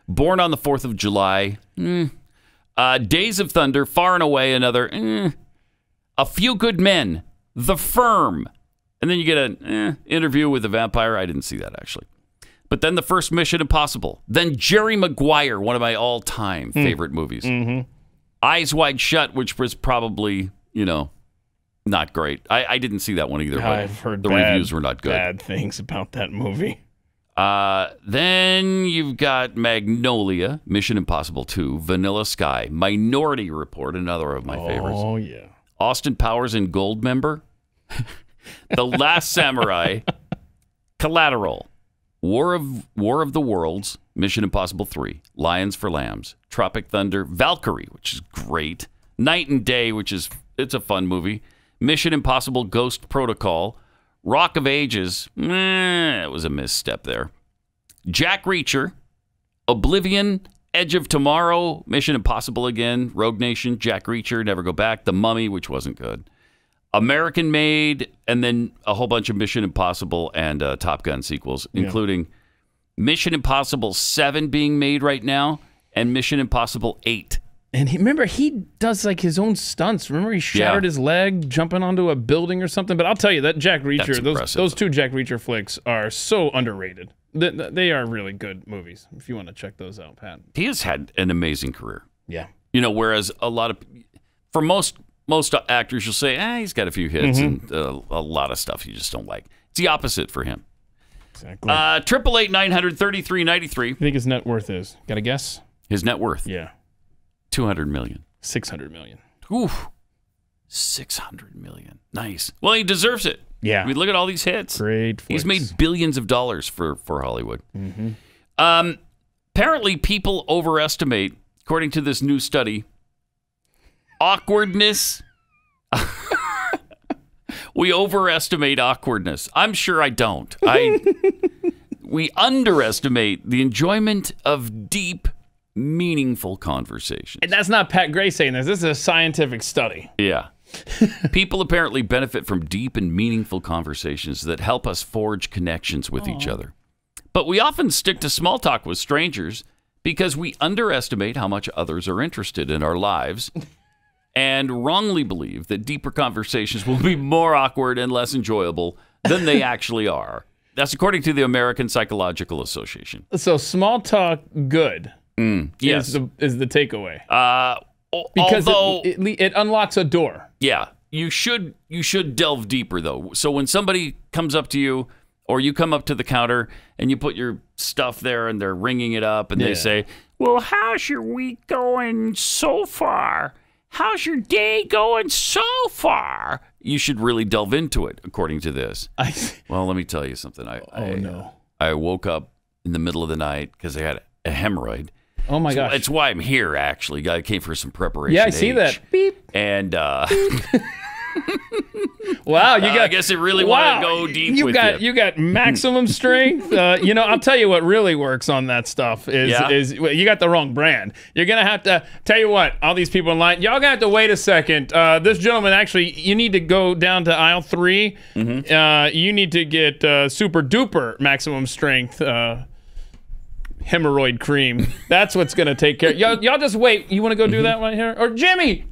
Born on the 4th of July, Days of Thunder, Far and Away, another, A Few Good Men, The Firm, and then you get an Interview with a Vampire. I didn't see that, actually. But then the first Mission Impossible. Then Jerry Maguire, one of my all-time favorite movies. Eyes Wide Shut, which was probably, you know, not great. I didn't see that one either. But I've heard the reviews were not good. Bad things about that movie. Then you've got Magnolia, Mission Impossible 2, Vanilla Sky, Minority Report, another of my favorites. Oh, yeah. Austin Powers and Goldmember, The Last Samurai, Collateral, War of the Worlds, Mission Impossible 3, Lions for Lambs, Tropic Thunder, Valkyrie, which is great, Night and Day, it's a fun movie. Mission Impossible Ghost Protocol. Rock of Ages, it was a misstep there. Jack Reacher. Oblivion, Edge of Tomorrow, Mission Impossible again, Rogue Nation, Jack Reacher, Never Go Back, The Mummy, which wasn't good. American Made, and then a whole bunch of Mission Impossible and Top Gun sequels, including Mission Impossible 7 being made right now, and Mission Impossible 8. And remember, he does like his own stunts. Remember, he shattered his leg jumping onto a building or something. But I'll tell you, that Jack Reacher, those two Jack Reacher flicks are so underrated. They are really good movies. If you want to check those out, Pat. He has had an amazing career. Yeah. Whereas for most actors, you'll say, he's got a few hits and a lot of stuff you just don't like. It's the opposite for him. Exactly. 888-900-3393. I think his net worth is. Got a guess? His net worth? Yeah. $200 million. $600 million. Oof. $600 million. Nice. Well, he deserves it. Yeah. I mean, look at all these hits. Great flicks. He's made billions of dollars for Hollywood. Mm-hmm. Apparently, people overestimate, according to this new study, awkwardness. We overestimate awkwardness. I'm sure I don't. We underestimate the enjoyment of deep, meaningful conversations. And that's not Pat Gray saying this. This is a scientific study. Yeah. People apparently benefit from deep and meaningful conversations that help us forge connections with each other. But we often stick to small talk with strangers because we underestimate how much others are interested in our lives and wrongly believe that deeper conversations will be more awkward and less enjoyable than they actually are. That's according to the American Psychological Association. So small talk, good. Yes. Is the takeaway. Because it unlocks a door. Yeah. You should delve deeper, though. So when somebody comes up to you or you come up to the counter and you put your stuff there and they're ringing it up and they say, well, how's your week going so far? How's your day going so far? You should really delve into it, according to this. Well, let me tell you something. I woke up in the middle of the night because I had a hemorrhoid. Oh, my gosh. It's why I'm here, actually. I came for some preparation. Yeah, I see that. Beep. And, wow, I guess it really wanted to go deep with you. You got maximum strength. I'll tell you what really works on that stuff is you got the wrong brand. You're going to have to, tell you what, all these people in line, y'all going to have to wait a second. This gentleman, actually, you need to go down to aisle 3. You need to get super duper maximum strength hemorrhoid cream. That's what's going to take care. Y'all just wait. You want to go do that right here? Or Jimmy,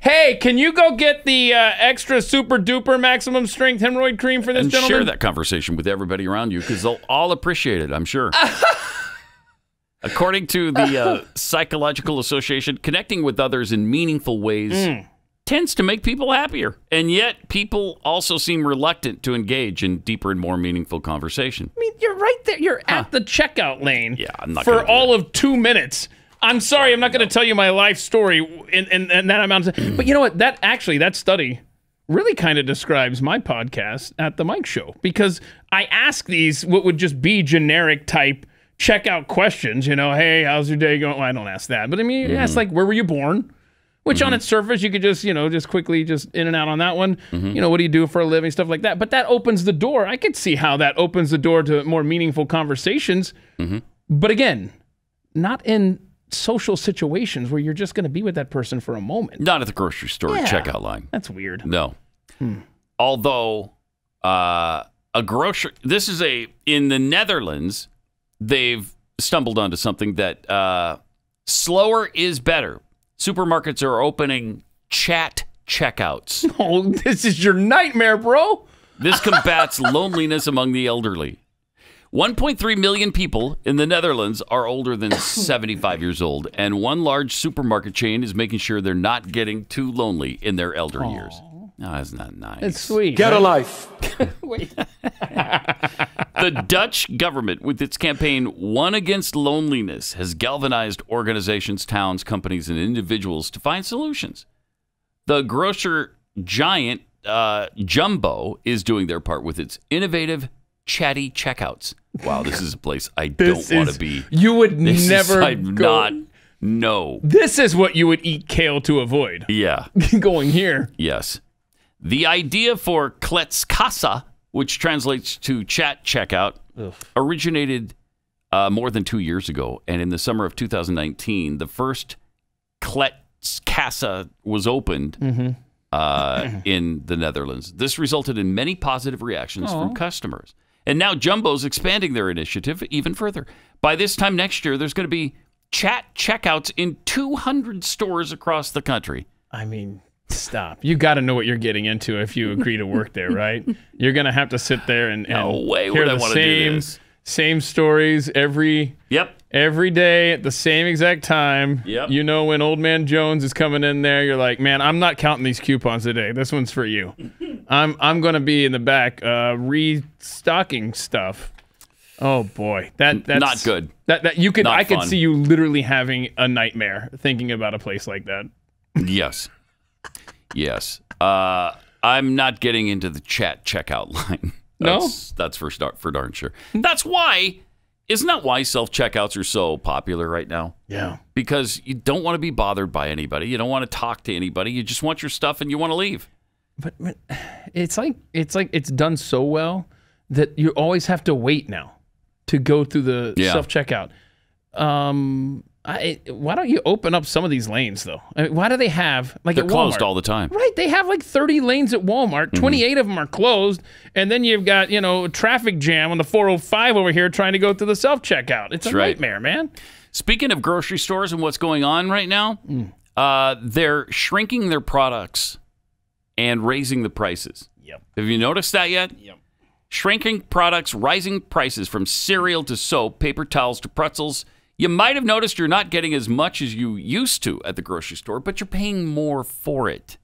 hey, can you go get the extra super duper maximum strength hemorrhoid cream for this gentleman? Share that conversation with everybody around you because they'll all appreciate it, I'm sure. According to the Psychological Association, connecting with others in meaningful ways tends to make people happier. And yet, people also seem reluctant to engage in deeper and more meaningful conversation. I mean, you're right there. You're at the checkout lane I'm not for all of 2 minutes. I'm sorry, I'm not going to tell you my life story in that amount of time. But you know what? That study really kind of describes my podcast at the Mike Show because I ask these what would just be generic type checkout questions. Hey, how's your day going? Well, I don't ask that. But I mean, you ask where were you born? Which on its surface, you could just quickly in and out on that one. What do you do for a living? Stuff like that. But that opens the door. I could see how that opens the door to more meaningful conversations. But again, not in social situations where you're just going to be with that person for a moment. Not at the grocery store checkout line. That's weird. No. Although, this is in the Netherlands, they've stumbled onto something that slower is better. Supermarkets are opening chat checkouts. Oh, this is your nightmare, bro. This combats loneliness among the elderly. 1.3 million people in the Netherlands are older than 75 years old, and one large supermarket chain is making sure they're not getting too lonely in their elder years. No, that's not nice. It's sweet. Get a life. Wait. The Dutch government, with its campaign One Against Loneliness, has galvanized organizations, towns, companies, and individuals to find solutions. The grocer giant Jumbo is doing their part with its innovative chatty checkouts. Wow, this is a place I don't want to be. You would never go. No. This is what you would eat kale to avoid. Yeah. Going here. Yes. The idea for Kletskasa, which translates to chat checkout, originated more than 2 years ago. And in the summer of 2019, the first Kletskasa was opened in the Netherlands. This resulted in many positive reactions from customers. And now Jumbo's expanding their initiative even further. By this time next year, there's going to be chat checkouts in 200 stores across the country. I mean, stop. You got to know what you're getting into if you agree to work there, right? You're going to have to sit there and hear the same stories every day at the same exact time. Yep. You know when Old Man Jones is coming in there, you're like, man, I'm not counting these coupons today. This one's for you. I'm going to be in the back restocking stuff. Oh boy, that's not good. I could see you literally having a nightmare thinking about a place like that. Yes. I'm not getting into the chat checkout line. That's for darn sure. Isn't that why self-checkouts are so popular right now? Yeah. Because you don't want to be bothered by anybody. You don't want to talk to anybody. You just want your stuff and you want to leave. But it's like it's done so well that you always have to wait now to go through the self-checkout. Why don't you open up some of these lanes, though? I mean, why do they have, like, they're at Walmart, closed all the time. Right, they have like 30 lanes at Walmart. 28 of them are closed, and then you've got, a traffic jam on the 405 over here trying to go through the self-checkout. It's a nightmare, man. Speaking of grocery stores and what's going on right now, they're shrinking their products and raising the prices. Yep. Have you noticed that yet? Yep. Shrinking products, rising prices from cereal to soap, paper towels to pretzels. You might have noticed you're not getting as much as you used to at the grocery store, but you're paying more for it.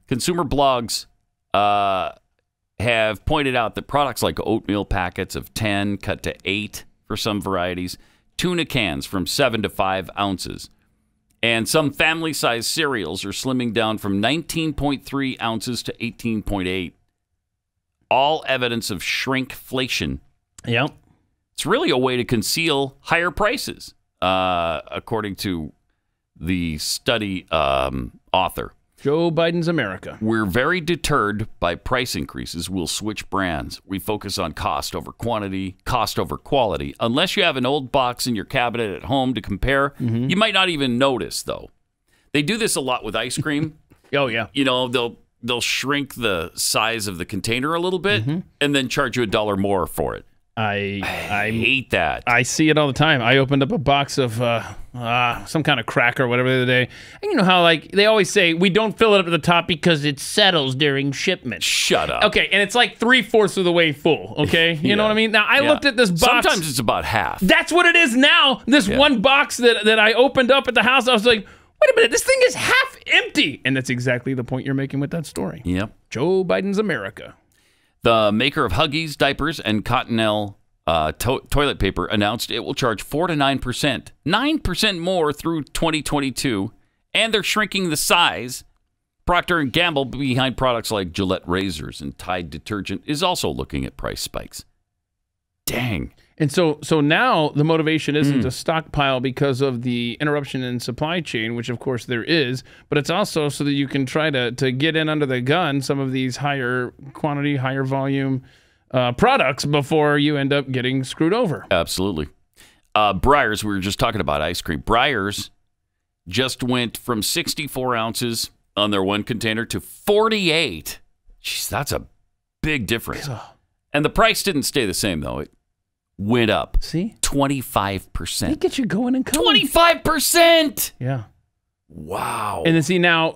Consumer blogs have pointed out that products like oatmeal packets of 10 cut to 8 for some varieties, tuna cans from 7 to 5 ounces, and some family-sized cereals are slimming down from 19.3 ounces to 18.8. All evidence of shrinkflation. Yep. It's really a way to conceal higher prices, according to the study author. Joe Biden's America. We're very deterred by price increases. We'll switch brands. We focus on cost over quantity, cost over quality. Unless you have an old box in your cabinet at home to compare, you might not even notice, though. They do this a lot with ice cream. Oh, yeah. They'll shrink the size of the container a little bit and then charge you $1 more for it. I hate that. I see it all the time. I opened up a box of some kind of cracker or whatever the other day. And you know how, like, they always say, we don't fill it up to the top because it settles during shipment. Shut up. Okay, and it's like 3/4 of the way full, okay? You know what I mean? Now, I looked at this box. Sometimes it's about half. That's what it is now. This one box that I opened up at the house, I was like, wait a minute, this thing is half empty. And that's exactly the point you're making with that story. Yep. Joe Biden's America. The maker of Huggies, diapers, and Cottonelle toilet paper announced it will charge 4 to 9%. 9% more through 2022. And they're shrinking the size. Procter & Gamble, behind products like Gillette razors and Tide detergent, is also looking at price spikes. Dang. And so now the motivation isn't to stockpile because of the interruption in supply chain, which of course there is, but it's also so that you can try to get in under the gun some of these higher quantity, higher volume products before you end up getting screwed over. Absolutely. Breyers, we were just talking about ice cream. Breyers just went from 64 ounces on their one container to 48. Jeez, that's a big difference. And the price didn't stay the same, though. It went up. See? 25%. They get you going and coming. 25%! Yeah. Wow. And then see, now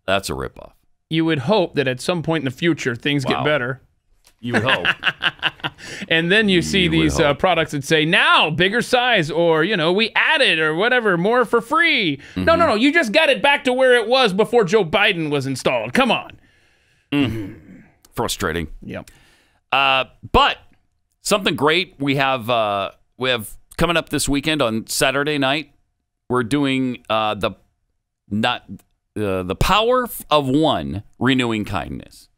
that's a ripoff. You would hope that at some point in the future, things get better. You would hope. And then you see these products that say, now, bigger size, or, we added, or whatever, more for free. No. You just got it back to where it was before Joe Biden was installed. Come on. Frustrating. Yep. But something great we have coming up this weekend on Saturday night. We're doing the Power of One, Renewing Kindness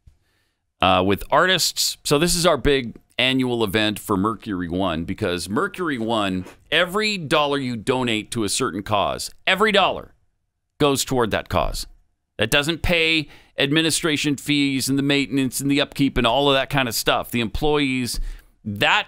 with artists. So this is our big annual event for Mercury One, because Mercury One, every dollar you donate to a certain cause, every dollar goes toward that cause. That doesn't pay administration fees and the maintenance and the upkeep and all of that kind of stuff. The employees, that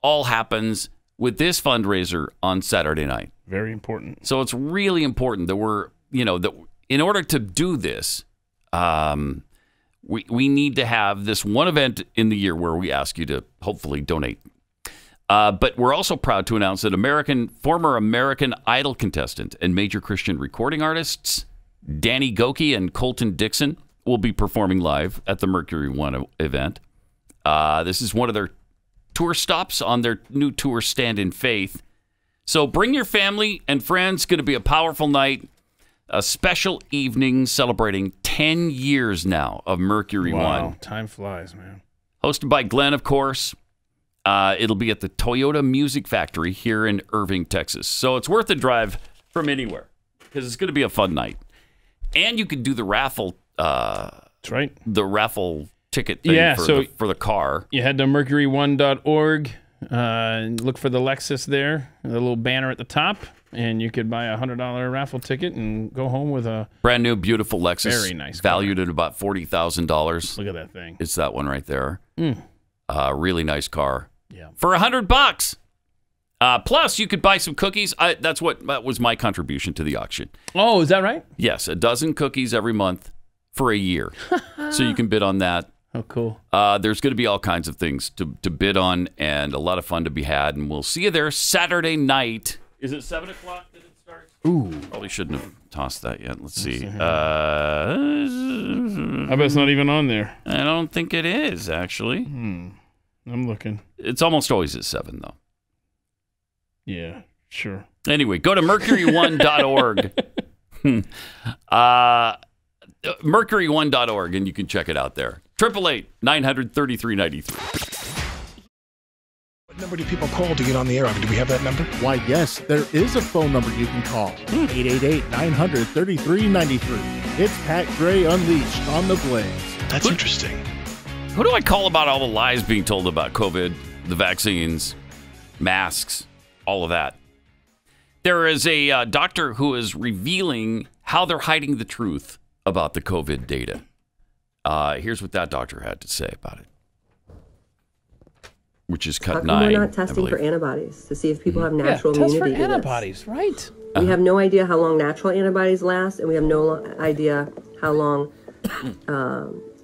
all happens with this fundraiser on Saturday night. Very important. So it's really important that we're, that in order to do this, we need to have this one event in the year where we ask you to hopefully donate. But we're also proud to announce that former American Idol contestant and major Christian recording artists Danny Gokey and Colton Dixon will be performing live at the Mercury One event. This is one of their tour stops on their new tour, Stand in Faith. So bring your family and friends. It's going to be a powerful night, a special evening celebrating 10 years now of Mercury One. Time flies, man. Hosted by Glenn, of course. It'll be at the Toyota Music Factory here in Irving, Texas. So it's worth a drive from anywhere because it's going to be a fun night. And you could do the raffle. That's right. The raffle ticket thing for the car. You head to mercury1.org and look for the Lexus there, the little banner at the top, and you could buy a $100 raffle ticket and go home with a brand new, beautiful Lexus. Very nice car. Valued at about $40,000. Look at that thing. It's that one right there. Really nice car. Yeah. For $100. Plus, you could buy some cookies. That was my contribution to the auction. Oh, is that right? Yes, a dozen cookies every month for a year. So you can bid on that. Oh, cool. There's going to be all kinds of things to bid on and a lot of fun to be had. And we'll see you there Saturday night. Is it 7 o'clock that it starts? Ooh. Probably shouldn't have tossed that yet. Let's see. I bet it's not even on there. I don't think it is, actually. I'm looking. It's almost always at 7, though. Yeah, sure. Anyway, go to mercury1.org. Mercury1.org, and you can check it out there. 888-900-3393. What number do people call to get on the air? Do we have that number? Why, yes, there is a phone number you can call. 888-900-3393. It's Pat Gray Unleashed on the Blaze. That's interesting. Who do I call about all the lies being told about COVID, the vaccines, masks, all of that? There is a doctor who is revealing how they're hiding the truth about the COVID data. Here's what that doctor had to say about it, which is cut 9. We're not testing for antibodies to see if people have natural immunity. Test for antibodies, right? We have no idea how long natural antibodies last, and we have no idea how long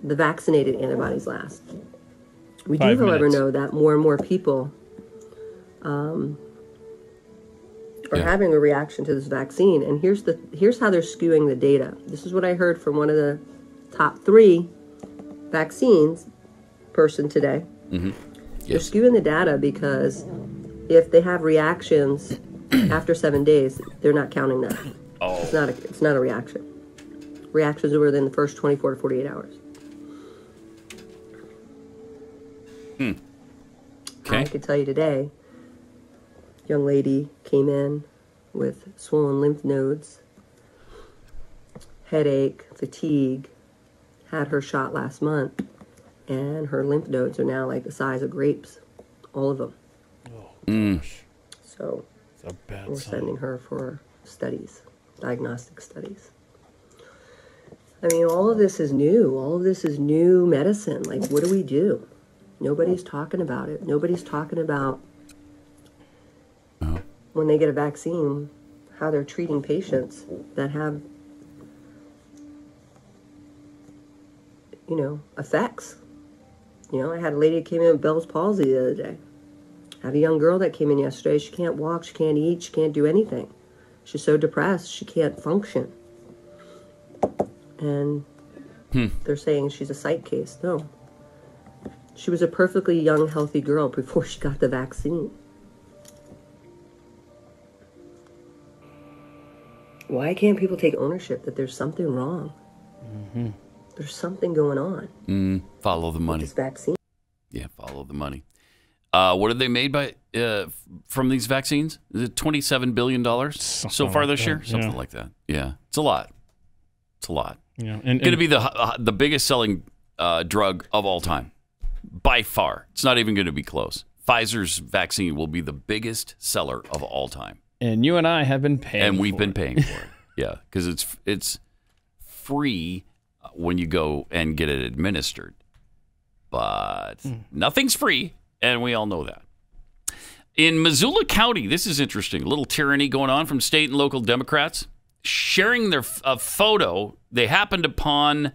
the vaccinated antibodies last. We do, however, know that more and more people are having a reaction to this vaccine, and here's how they're skewing the data. This is what I heard from one of the top 3 vaccines person today. Mm-hmm. They're skewing the data because if they have reactions after 7 days, they're not counting that. Oh. It's not a reaction. Reactions are within the first 24 to 48 hours. Okay. I could tell you today, young lady came in with swollen lymph nodes, headache, fatigue, had her shot last month, and her lymph nodes are now like the size of grapes, all of them. Oh, gosh. So we're sending her for studies, diagnostic studies. I mean, all of this is new. All of this is new medicine. Like, what do we do? Nobody's talking about it. Nobody's talking about when they get a vaccine, how they're treating patients that have, effects. I had a lady that came in with Bell's palsy the other day. I had a young girl that came in yesterday. She can't walk, she can't eat, she can't do anything. She's so depressed, she can't function. And they're saying she's a psych case. No. She was a perfectly young, healthy girl before she got the vaccine. Why can't people take ownership that there's something wrong? Mm-hmm. There's something going on. Follow the money. This vaccine. Yeah, follow the money. What are they made by from these vaccines? Is it $27 billion so far this year? Something like that. Yeah, it's a lot. It's a lot. Yeah, and going to be the biggest selling drug of all time. by far. It's not even going to be close. Pfizer's vaccine will be the biggest seller of all time. And you and I have been paying And we've been paying for it. Yeah, because it's free when you go and get it administered. But nothing's free, and we all know that. In Missoula County, this is interesting. A little tyranny going on from state and local Democrats. Sharing their photo, they happened upon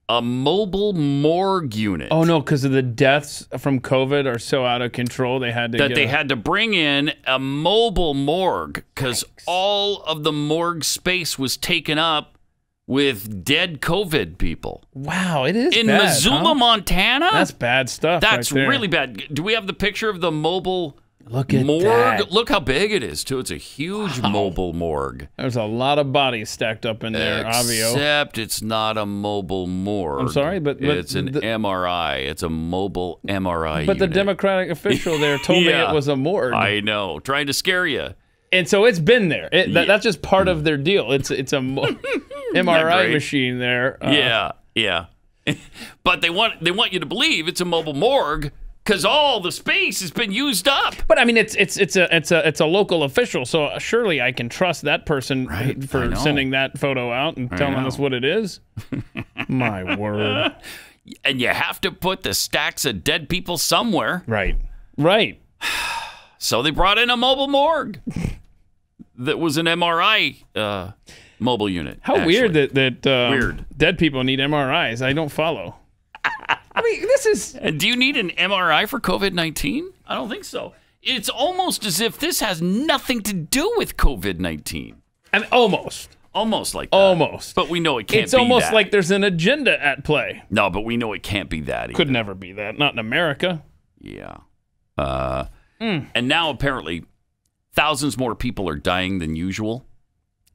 a mobile morgue unit. Oh, no, because of the deaths from COVID are so out of control, they had to had to bring in a mobile morgue because all of the morgue space was taken up with dead COVID people. Wow, it is in bad, Missoula, Montana? That's bad stuff. That's right there. really bad. Do we have the picture of the mobile Look at morgue? that. Look how big it is, too. It's a huge mobile morgue. There's a lot of bodies stacked up in there, Avio. Except it's not a mobile morgue. I'm sorry, but it's an MRI. It's a mobile MRI But unit. the Democratic official there told me it was a morgue. I know. Trying to scare you. And so it's been there. That's just part of their deal. It's a MRI machine there. Yeah. But they want you to believe it's a mobile morgue because all the space has been used up. But I mean, it's a local official, so surely I can trust that person for sending that photo out and telling us what it is. My word! And you have to put the stacks of dead people somewhere. Right. So they brought in a mobile morgue that was an MRI mobile unit. How weird that dead people need MRIs. I don't follow. I mean, this is... Do you need an MRI for COVID-19? I don't think so. It's almost as if this has nothing to do with COVID-19. And almost. Almost like that. Almost. But we know it can't be that. It's almost like there's an agenda at play. No, but we know it can't be that either. Could never be that. Not in America. Yeah. And now apparently thousands more people are dying than usual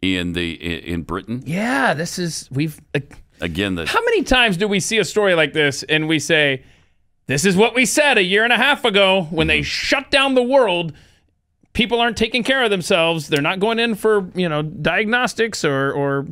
in Britain. Yeah, Again, how many times do we see a story like this and we say, this is what we said a year and a half ago when they shut down the world? People aren't taking care of themselves. They're not going in for, diagnostics or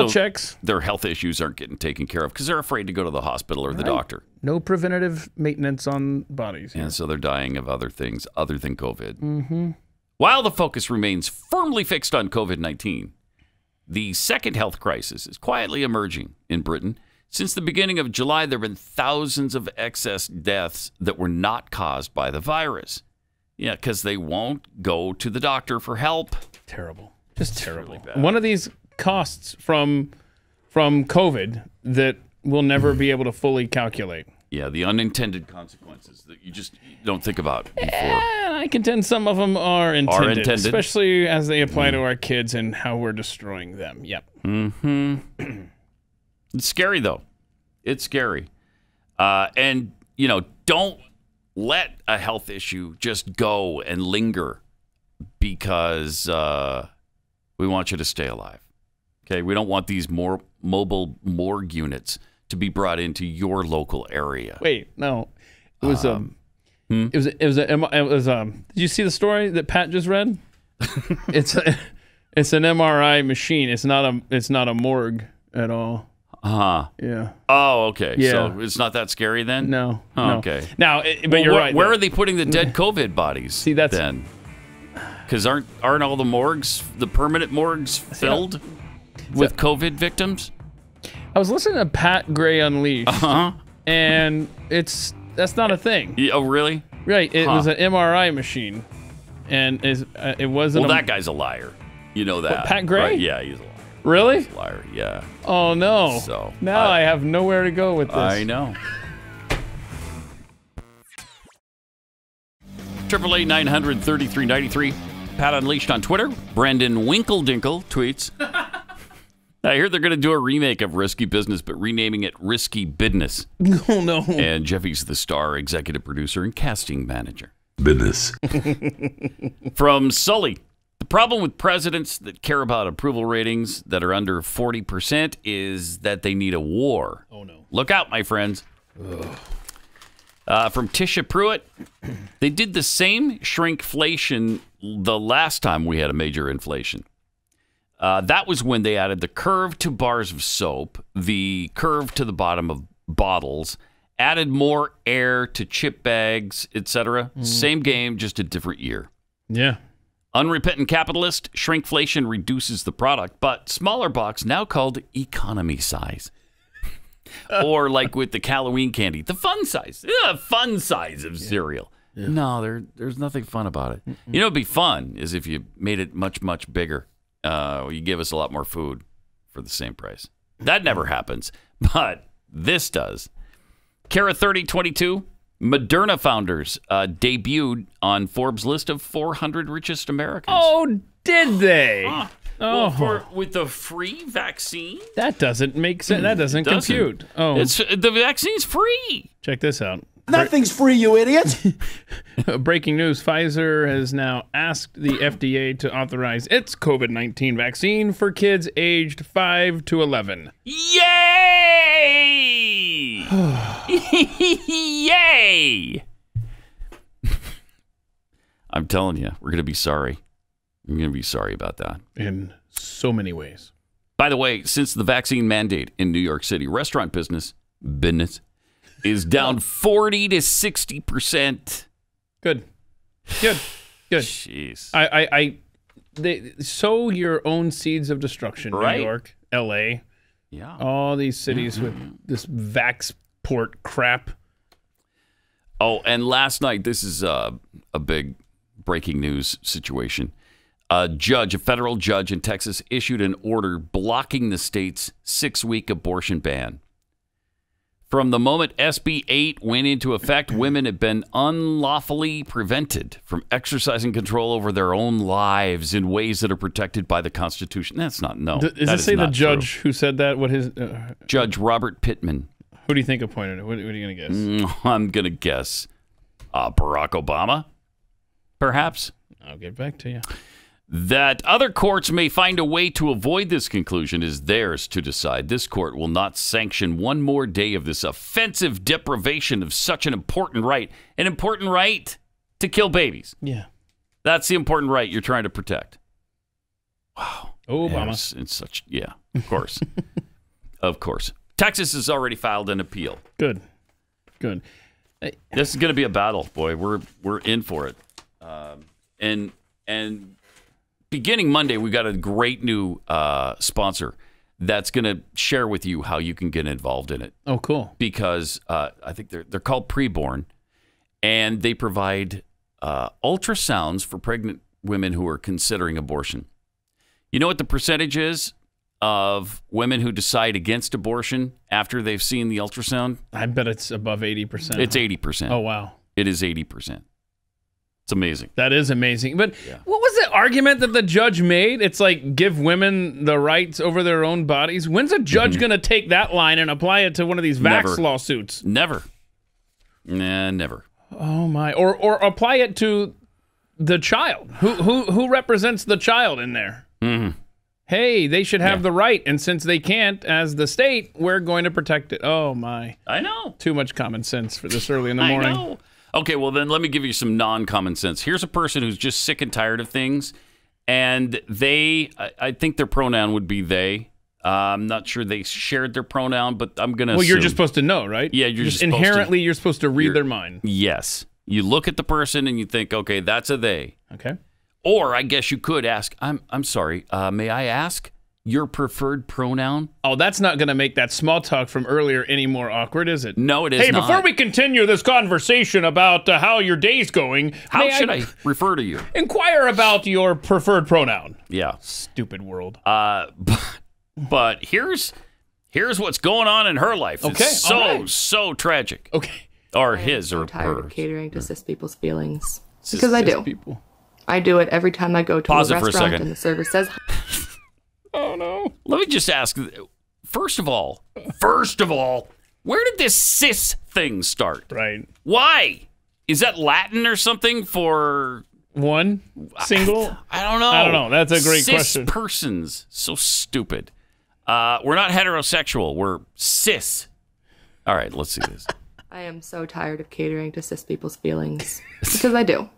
checks. Their health issues aren't getting taken care of because they're afraid to go to the hospital or the doctor. No preventative maintenance on bodies. And so they're dying of other things other than COVID. Mm-hmm. While the focus remains firmly fixed on COVID-19, the second health crisis is quietly emerging in Britain. Since the beginning of July, there have been thousands of excess deaths that were not caused by the virus. Yeah, because they won't go to the doctor for help. Terrible. Just terrible. Really bad. One of these costs from COVID that we'll never be able to fully calculate. Yeah, the unintended consequences that you just don't think about before. And I contend some of them are intended. Especially as they apply to our kids and how we're destroying them. Yep. Mm-hmm. It's scary, though. It's scary. And, don't let a health issue just go and linger because we want you to stay alive. Okay? We don't want these more mobile morgue units to be brought into your local area. Wait, no. It was did you see the story that Pat just read? It's an MRI machine. It's not a morgue at all. Yeah. Oh, okay. Yeah. So it's not that scary then? No. Oh, no. okay. Now, but you're right. Where are they putting the dead COVID bodies? See, that's then. Because aren't all the morgues, the permanent morgues, filled with COVID victims? I was listening to Pat Gray Unleashed, and that's not a thing. Oh, really? Right. It was an MRI machine, and it wasn't. Well, that guy's a liar. You know that. What, Pat Gray? Right? Yeah, he's a liar. Really? He's a liar. Yeah. Oh no. So now I have nowhere to go with this. I know. 888-900-3393. Pat Unleashed on Twitter. Brendan Winkledinkle tweets. I hear they're going to do a remake of Risky Business, but renaming it Risky Business. Oh, no. And Jeffy's the star, executive producer, and casting manager. Business. From Sully. The problem with presidents that care about approval ratings that are under 40% is that they need a war. Oh, no. Look out, my friends. From Tisha Pruitt. They did the same shrinkflation the last time we had a major inflation. That was when they added the curve to bars of soap, the curve to the bottom of bottles, added more air to chip bags, etc. Same game, just a different year. Yeah. Unrepentant capitalist, shrinkflation reduces the product, but smaller box now called economy size. Or like with the Halloween candy, the fun size. Yeah, fun size of cereal. Yeah. No, there's nothing fun about it. You know what'd be fun is if you made it much, much bigger. You give us a lot more food for the same price. That never happens, but this does. Kara 3022, Moderna founders debuted on Forbes' list of 400 richest Americans. Oh, did they? Well, with the free vaccine? That doesn't make sense. That doesn't compute. Oh, the vaccine's free. Check this out. Nothing's free, you idiot. Breaking news. Pfizer has now asked the FDA to authorize its COVID-19 vaccine for kids aged 5 to 11. Yay! Yay! I'm telling you, we're going to be sorry. We're going to be sorry about that. In so many ways. By the way, since the vaccine mandate in New York City, restaurant business is down 40 to 60%. Good. Jeez. They sow your own seeds of destruction. Right? New York, L.A. Yeah. All these cities with this vaxport crap. Oh, and last night, this is a big breaking news situation. A federal judge in Texas, issued an order blocking the state's 6-week abortion ban. From the moment SB 8 went into effect, women have been unlawfully prevented from exercising control over their own lives in ways that are protected by the Constitution. That's not, no. Does it say the judge who said that? What his Judge Robert Pittman. Who do you think appointed it? What are you going to guess? I'm going to guess Barack Obama, perhaps. I'll get back to you. That other courts may find a way to avoid this conclusion is theirs to decide. This court will not sanction one more day of this offensive deprivation of such an important right to kill babies. Yeah. That's the important right you're trying to protect. Wow. Obama. It's such, yeah, of course. Of course. Texas has already filed an appeal. Good. This is going to be a battle, boy. We're in for it. And beginning Monday, we got a great new sponsor that's going to share with you how you can get involved in it. Oh, cool. Because I think they're called Preborn, and they provide ultrasounds for pregnant women who are considering abortion. You know what the percentage is of women who decide against abortion after they've seen the ultrasound? I bet it's above 80%. It's 80%. Oh, wow. It is 80%. It's amazing. That is amazing. But what was the argument that the judge made? It's like, give women the rights over their own bodies. When's a judge going to take that line and apply it to one of these vax lawsuits? Never. Nah, never. Oh my! Or apply it to the child. Who represents the child in there? Mm-hmm. Hey, they should have the right, and since they can't, as the state, we're going to protect it. Oh my! I know. Too much common sense for this early in the morning. I know. Okay, well then let me give you some non-common sense. Here's a person who's just sick and tired of things, and I think their pronoun would be they. I'm not sure they shared their pronoun, but I'm going to assume. You're just supposed to know, right? Yeah, you're just inherently, you're supposed to read their mind. Yes. You look at the person and you think, okay, that's a they. Okay. Or I guess you could ask, I'm sorry, may I ask your preferred pronoun? Oh, that's not going to make that small talk from earlier any more awkward, is it? No, it is not. Hey, before we continue this conversation about how your day's going, how should I refer to you? Inquire about your preferred pronoun. Yeah. Stupid world. But here's what's going on in her life. Okay. It's so tragic. Okay. Or his or I'm tired hers. of catering to cis people's feelings. Because I do. People. I do it every time I go to Pause a it for a restaurant second. and the server says, oh no. Let me just ask, first of all, where did this cis thing start? Right. Why? Is that Latin or something for one single? I don't know. I don't know. That's a great cis question. Persons. So stupid. We're not heterosexual. We're cis. All right, let's see this. I am so tired of catering to cis people's feelings. Because I do.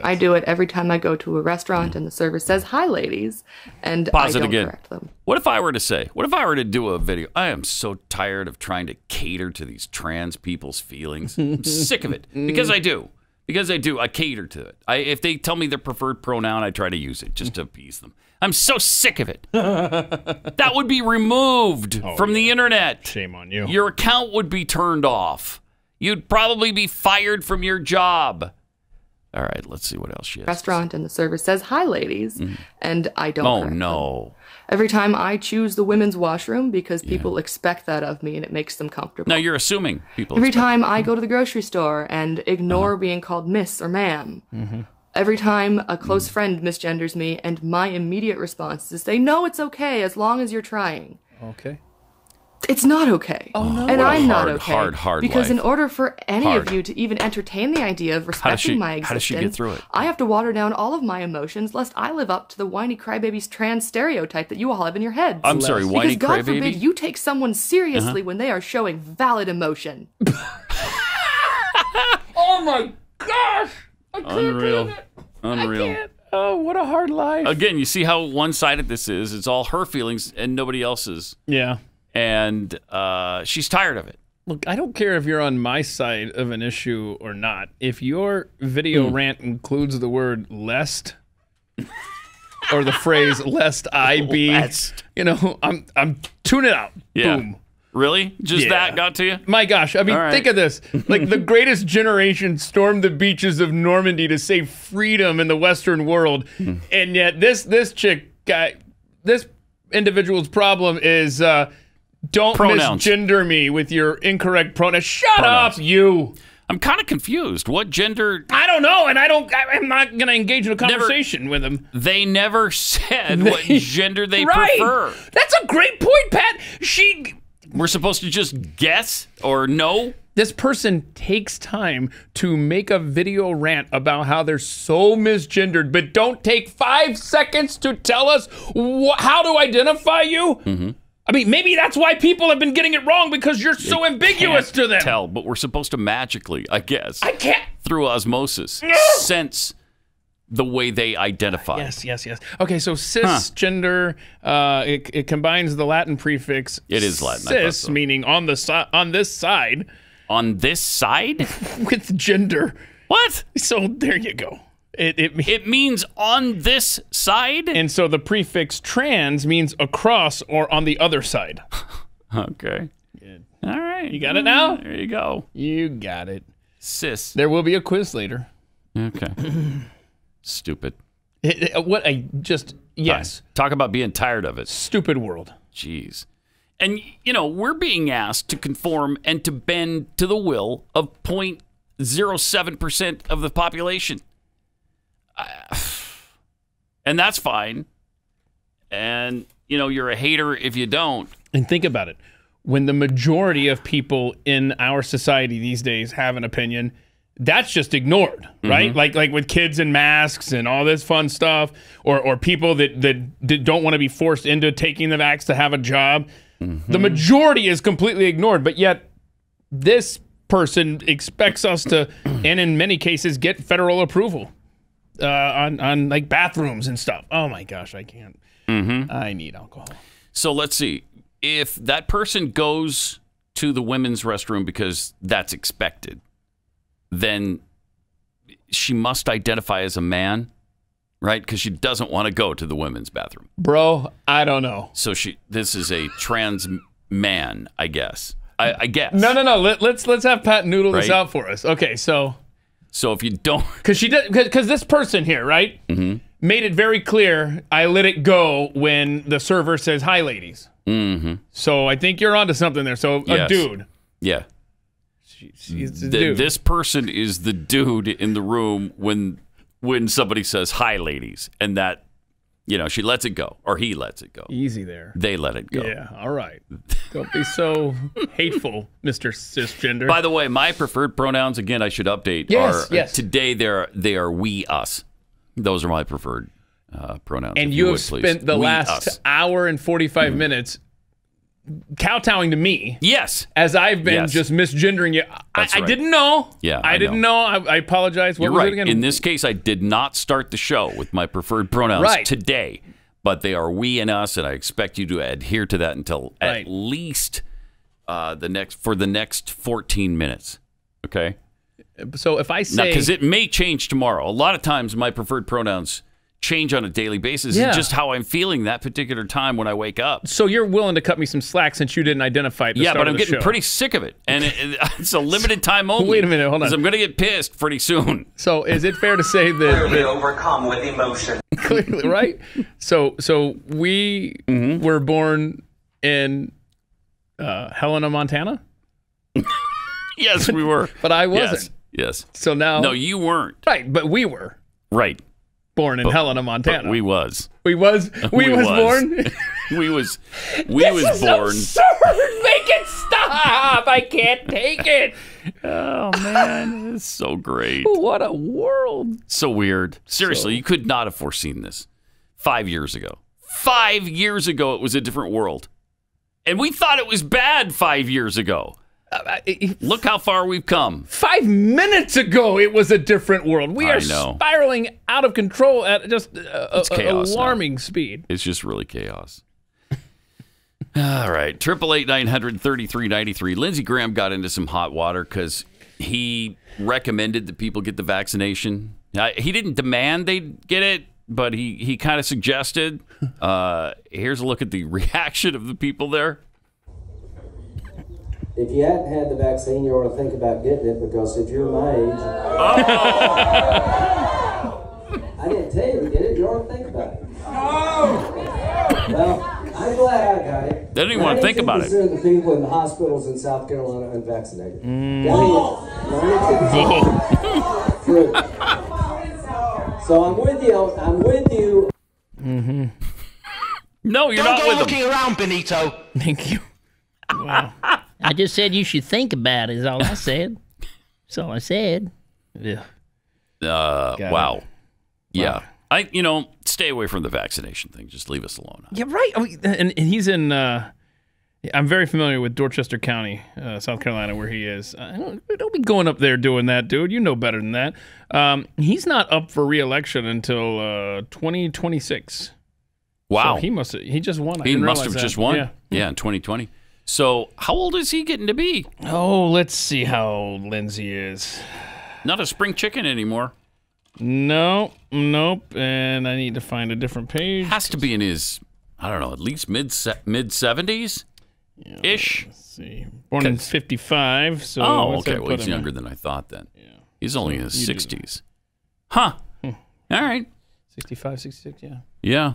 I do it every time I go to a restaurant and the server says, "Hi, ladies," and Pause I it don't again. correct them. What if I were to do a video? I am so tired of trying to cater to these trans people's feelings. I'm sick of it. Because I do. I cater to it. If they tell me their preferred pronoun, I try to use it just to appease them. I'm so sick of it. That would be removed from the internet. Shame on you. Your account would be turned off. You'd probably be fired from your job. All right, let's see what else she has. Restaurant and the server says, "Hi, ladies," and I don't. Oh correct no! them. Every time I choose the women's washroom because people expect that of me and it makes them comfortable. Now you're assuming people. Every time I go to the grocery store and ignore being called Miss or Ma'am. Every time a close friend misgenders me, and my immediate response is to say, "No, it's okay as long as you're trying." Okay. It's not okay. Oh, no. And I'm not okay. Hard because life. in order for any of you to even entertain the idea of respecting my existence, how does she get through it? I have to water down all of my emotions lest I live up to the whiny crybabies trans stereotype that you all have in your heads. I'm sorry, whiny because God crybaby? forbid you take someone seriously when they are showing valid emotion. Oh my gosh! I can't Unreal. believe it. Unreal. I can't. Oh, what a hard life. Again, you see how one-sided this is. It's all her feelings and nobody else's. Yeah. And she's tired of it. Look, I don't care if you're on my side of an issue or not. If your video rant includes the word lest or the phrase lest I be, I'm tuning out. Yeah. Boom. Really? Just that got to you? My gosh. I mean, think of this. Like, the greatest generation stormed the beaches of Normandy to save freedom in the Western world. And yet this individual's problem is don't misgender me with your incorrect pronouns. Shut up, you. I'm kind of confused. What gender? I don't know, and I'm not going to engage in a conversation with them. They never said what gender they prefer. That's a great point, Pat. We're supposed to just guess or know? This person takes time to make a video rant about how they're so misgendered, but don't take 5 seconds to tell us how to identify you? I mean, maybe that's why people have been getting it wrong, because you're so ambiguous to them. Tell, but we're supposed to magically, I guess, through osmosis, sense the way they identify. Yes. Okay, so cisgender, it combines the Latin prefix. It is Latin. Cis, meaning on this side. On this side? With gender. What? So there you go. It means on this side? And so the prefix trans means across or on the other side. Okay. Good. All right. You got it now? There you go. You got it. Cis. There will be a quiz later. Okay. Stupid. Yes. Talk about being tired of it. Stupid world. Jeez. And, we're being asked to conform and to bend to the will of 0.07% of the population. And that's fine. And, you're a hater if you don't. And think about it. When the majority of people in our society these days have an opinion, that's just ignored, right? Like with kids and masks and all this fun stuff, or people that don't want to be forced into taking the vax to have a job. The majority is completely ignored, but yet this person expects us to, and in many cases, get federal approval on like bathrooms and stuff. Oh my gosh, I can't. I need alcohol. So let's see. If that person goes to the women's restroom because that's expected, then she must identify as a man, right? Because she doesn't want to go to the women's bathroom. Bro, I don't know. So this is a trans man, I guess. I guess. No. Let's have Pat noodle this out for us. Okay, so if you don't, because this person here, right, made it very clear. I let it go when the server says, "Hi, ladies." So I think you're onto something there. So a dude. Yeah. She's a dude. This person is the dude in the room when somebody says, "Hi, ladies," and that, she lets it go, or he lets it go. Easy there. They let it go. Yeah, all right. Don't be so hateful, Mr. Cisgender. By the way, my preferred pronouns, again, I should update, yes. Today they are we, us. Those are my preferred pronouns. And you have spent the last hour and 45 minutes kowtowing to me. Yes. As I've been just misgendering you. I didn't know. Yeah, I didn't know. I apologize. What You're was right. it again? In this case, I did not start the show with my preferred pronouns today, but they are we and us, and I expect you to adhere to that until at least the next 14 minutes. Okay? So if I say... Because it may change tomorrow. A lot of times my preferred pronouns change on a daily basis. It's just how I'm feeling that particular time when I wake up. So you're willing to cut me some slack since you didn't identify it. But I'm getting pretty sick of it. And it's a limited time only. Wait a minute, hold on. Because I'm going to get pissed pretty soon. So is it fair to say that... Clearly overcome with emotion. Clearly, right? So we were born in Helena, Montana? Yes, we were. But I wasn't. Yes. So now... No, you weren't. Right, but we were. Right. Born in Helena, Montana. But we was. We was born? we was This is born. absurd! Make it stop! I can't take it! Oh, man. It's so great. What a world. So weird. Seriously, you could not have foreseen this 5 years ago. 5 years ago, it was a different world. And we thought it was bad 5 years ago. Look how far we've come. 5 minutes ago, it was a different world. We are spiraling out of control at just alarming speed. It's just really chaos. All right. 888-900-3393. Lindsey Graham got into some hot water because he recommended that people get the vaccination. He didn't demand they get it, but he kind of suggested. Here's a look at the reaction of the people there. If you hadn't had the vaccine, you ought to think about getting it, because if you're my age... I didn't tell you to get it. You ought to think about it. Well, I'm glad I got it. They don't even want to think about it. 92% of the people in the hospitals in South Carolina are unvaccinated. True. So I'm with you. Mm-hmm. No, you're not with them. Don't go looking around, Benito. Thank you. Wow. I just said you should think about it, is all I said. That's all I said. Yeah. Wow. Yeah. Stay away from the vaccination thing. Just leave us alone. Yeah, right. And he's in, I'm very familiar with Dorchester County, South Carolina, where he is. Don't be going up there doing that, dude. You know better than that. He's not up for re-election until 2026. Wow. So he just won. He must have just won. Yeah, in 2020. So how old is he getting to be? Oh, let's see how old Lindsey is. Not a spring chicken anymore. Nope. And I need to find a different page. Has to be in his, I don't know, at least mid 70s ish. Let's see. Born in 55. So okay. Well, he's younger than I thought then. Yeah. He's only in his 60s. Huh. All right. 65, 66. Yeah. Yeah.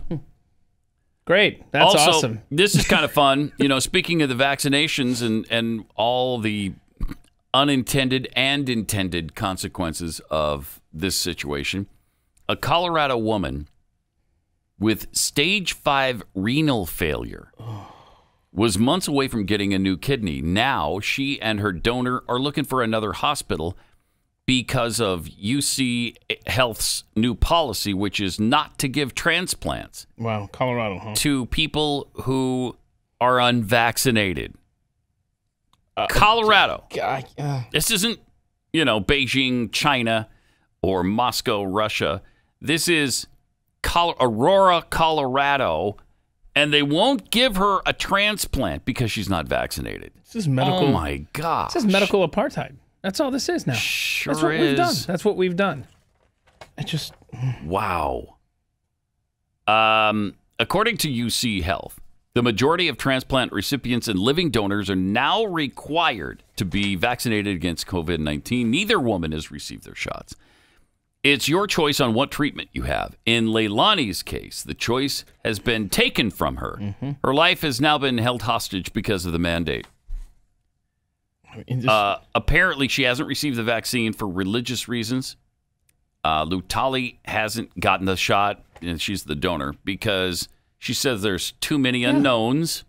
Great. That's awesome. This is kind of fun. Speaking of the vaccinations and all the unintended and intended consequences of this situation, a Colorado woman with stage 5 renal failure was months away from getting a new kidney. Now she and her donor are looking for another hospital because of UC Health's new policy, which is not to give transplants. Wow, Colorado, huh? To people who are unvaccinated. Colorado. This isn't, Beijing, China, or Moscow, Russia. This is Aurora, Colorado, and they won't give her a transplant because she's not vaccinated. This is medical. Oh, my God. This is medical apartheid. That's all this is now. Sure That's what is. we've done. That's what we've done. Wow. According to UC Health, the majority of transplant recipients and living donors are now required to be vaccinated against COVID-19. Neither woman has received their shots. It's your choice on what treatment you have. In Leilani's case, the choice has been taken from her. Mm-hmm. Her life has now been held hostage because of the mandate. Apparently, she hasn't received the vaccine for religious reasons. Lutali hasn't gotten the shot, and she's the donor, because she says there's too many unknowns.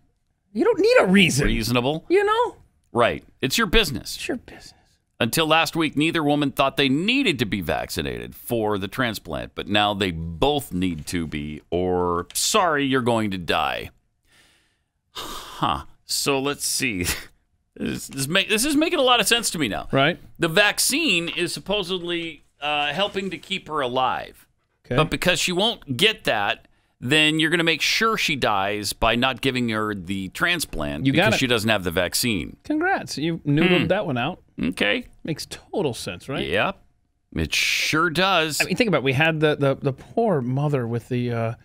You don't need a reason. Reasonable. Right. It's your business. It's your business. Until last week, neither woman thought they needed to be vaccinated for the transplant, but now they both need to be, or sorry, you're going to die. Huh. So let's see. This is making a lot of sense to me now. Right. The vaccine is supposedly helping to keep her alive. Okay. But because she won't get that, then you're going to make sure she dies by not giving her the transplant because she doesn't have the vaccine. Congrats. You noodled that one out. Okay. Makes total sense, right? Yep. It sure does. I mean, think about it. We had the poor mother with the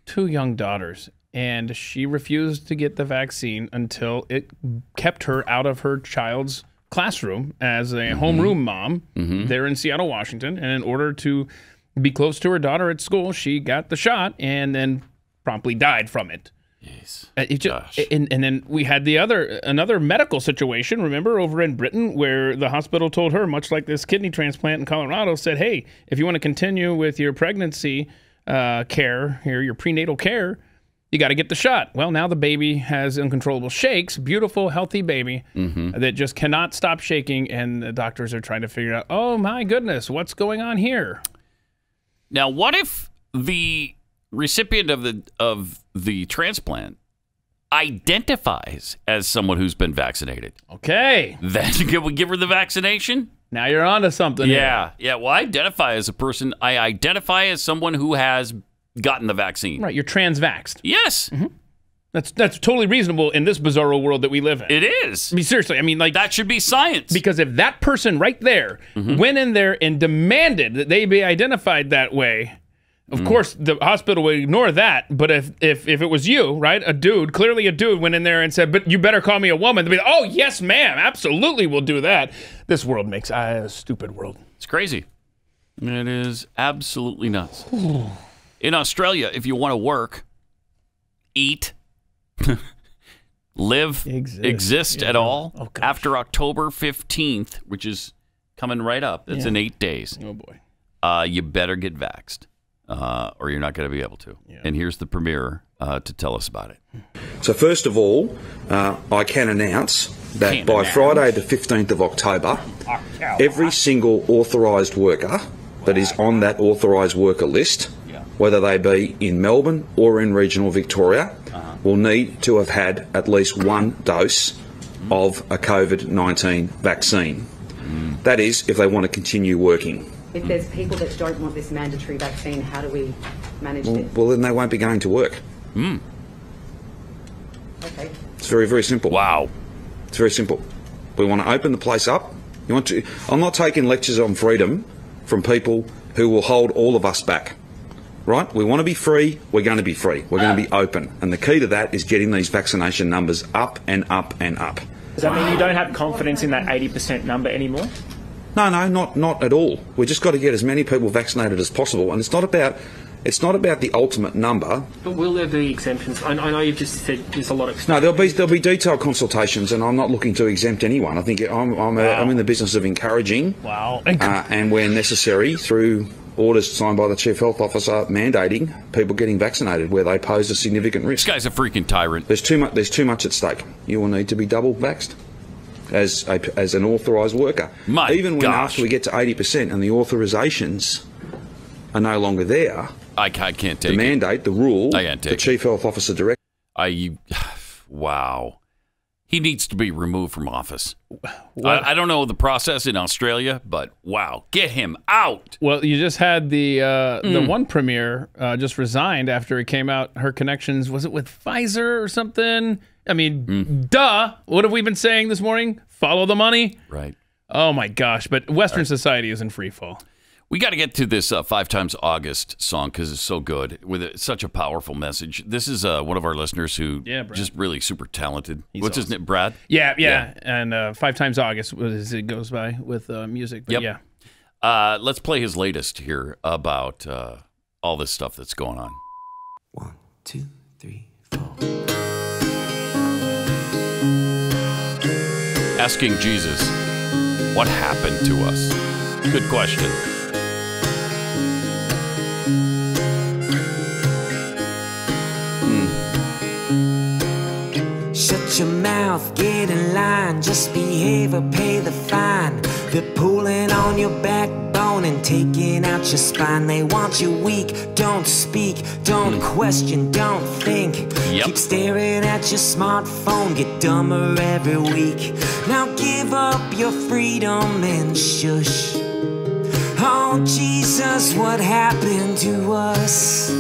2 young daughters, and she refused to get the vaccine until it kept her out of her child's classroom as a homeroom mom there in Seattle, Washington. And in order to be close to her daughter at school, she got the shot and then promptly died from it. Yes. And then we had another medical situation, remember, over in Britain, where the hospital told her, much like this kidney transplant in Colorado, said, hey, if you want to continue with your pregnancy care here, your prenatal care, you got to get the shot. Well, now the baby has uncontrollable shakes, beautiful, healthy baby that just cannot stop shaking, and the doctors are trying to figure out, oh, my goodness, what's going on here? Now, what if the recipient of the transplant identifies as someone who's been vaccinated? Okay. Then can we give her the vaccination? Now you're onto something. Yeah. Yeah. Well, I identify as a person. I identify as someone who has gotten the vaccine. Right. You're trans-vaxxed. Yes. That's totally reasonable in this bizarro world that we live in. It is. I mean, seriously. I mean, like, that should be science. Because if that person right there went in there and demanded that they be identified that way, of course, the hospital would ignore that. But if it was you, right, clearly a dude went in there and said, but you better call me a woman, they'd be like, oh, yes, ma'am, absolutely we'll do that. This world makes a stupid world. It's crazy. It is absolutely nuts. In Australia, if you want to work, eat, live, exist at all, after October 15th, which is coming right up, that's in 8 days. Oh, boy. You better get vaxxed. Or you're not going to be able to. Yeah. And here's the premier to tell us about it. So first of all, I can announce that by Friday the 15th of October, every single authorised worker that is on that authorised worker list, whether they be in Melbourne or in regional Victoria, will need to have had at least 1 dose of a COVID-19 vaccine. That is, if they want to continue working. If there's people that don't want this mandatory vaccine, how do we manage this? Well, then they won't be going to work. Okay. It's very, very simple. Wow. It's very simple. We want to open the place up. I'm not taking lectures on freedom from people who will hold all of us back. Right? We want to be free. We're going to be free. We're going to be open. And the key to that is getting these vaccination numbers up and up and up. Does that mean you don't have confidence in that 80% number anymore? No, not at all. We just got to get as many people vaccinated as possible, and it's not about the ultimate number. But will there be exemptions? I know you've just said there's a lot of. No, there'll be detailed consultations, and I'm not looking to exempt anyone. I think I'm in the business of encouraging. Wow. And where necessary, through orders signed by the Chief Health Officer mandating people getting vaccinated where they pose a significant risk. This guy's a freaking tyrant. There's too much at stake. You will need to be double vaxxed as an authorised worker. Even when after we get to 80% and the authorisations are no longer there, I can't take the mandate, the rule, I can't take the Chief Health Officer direct. Wow. He needs to be removed from office. I don't know the process in Australia, but wow, get him out. Well, you just had the one premier just resigned after it came out. Her connections, was it with Pfizer or something? I mean, duh. What have we been saying this morning? Follow the money. Right. Oh my gosh! But Western society is in free fall. We got to get to this 5 Times August song because it's so good with such a powerful message. This is one of our listeners who just really super talented. What's his name? Brad? Yeah. And 5 Times August, as it goes by with music. But yeah. Let's play his latest here about all this stuff that's going on. 1, 2, 3, 4. Asking Jesus, what happened to us? Good question. Shut your mouth, get in line, just behave or pay the fine. They're pulling on your backbone and taking out your spine. They want you weak, don't speak, don't question, don't think. Yep. Keep staring at your smartphone, get dumber every week. Now give up your freedom and shush. Oh, Jesus, what happened to us?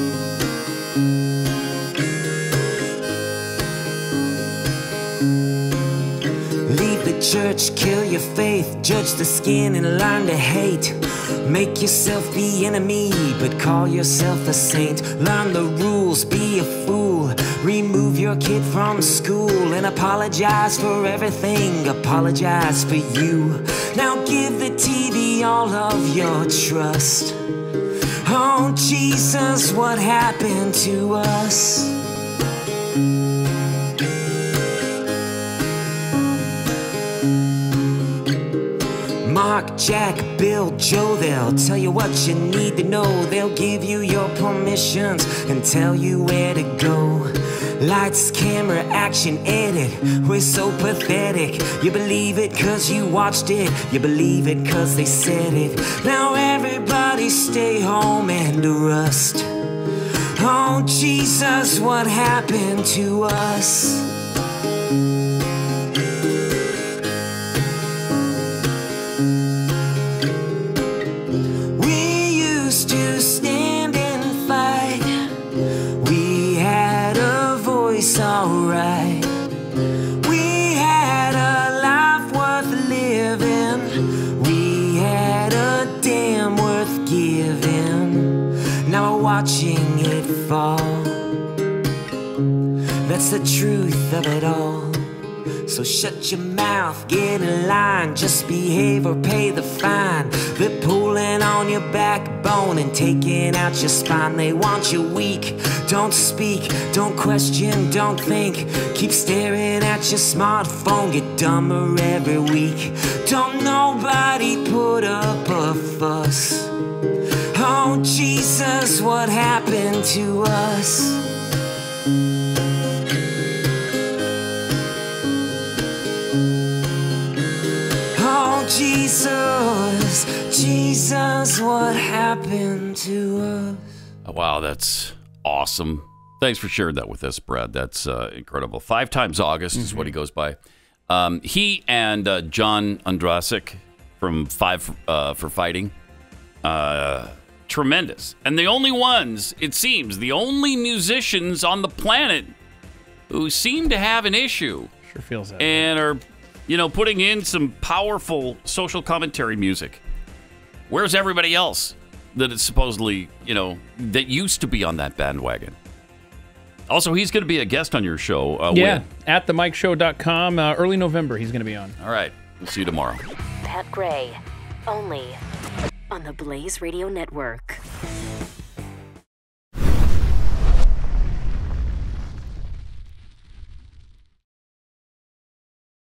Leave the church, kill your faith, judge the skin and learn to hate. Make yourself the enemy, but call yourself a saint. Learn the rules, be a fool. Remove your kid from school and apologize for everything. Apologize for you. Now give the TV all of your trust. Oh, Jesus, what happened to us? Mark, Jack, Bill, Joe, they'll tell you what you need to know. They'll give you your permissions and tell you where to go. Lights, camera, action, edit. We're so pathetic. You believe it cause you watched it. You believe it cause they said it. Now everybody stay home and rust. Oh, Jesus, what happened to us? Alright, we had a life worth living. We had a damn worth giving. Now we're watching it fall. That's the truth of it all. So shut your mouth, get in line, just behave or pay the fine. They're pulling on your backbone and taking out your spine. They want you weak, don't speak, don't question, don't think. Keep staring at your smartphone, get dumber every week. Don't nobody put up a fuss. Oh, Jesus, what happened to us? Oh, Jesus, Jesus, what happened to us? Oh, wow, that's awesome. Thanks for sharing that with us, Brad. That's incredible. 5 times August is what he goes by. He and John Andrasik from Five for Fighting, tremendous. And the only ones, it seems, the only musicians on the planet who seem to have an issue. Sure feels that. And are, you know, putting in some powerful social commentary music. Where's everybody else that is supposedly, you know, that used to be on that bandwagon? Also, he's going to be a guest on your show. When? At themikeshow.com. Early November, he's going to be on. All right. We'll see you tomorrow. Pat Gray, only on the Blaze Radio Network.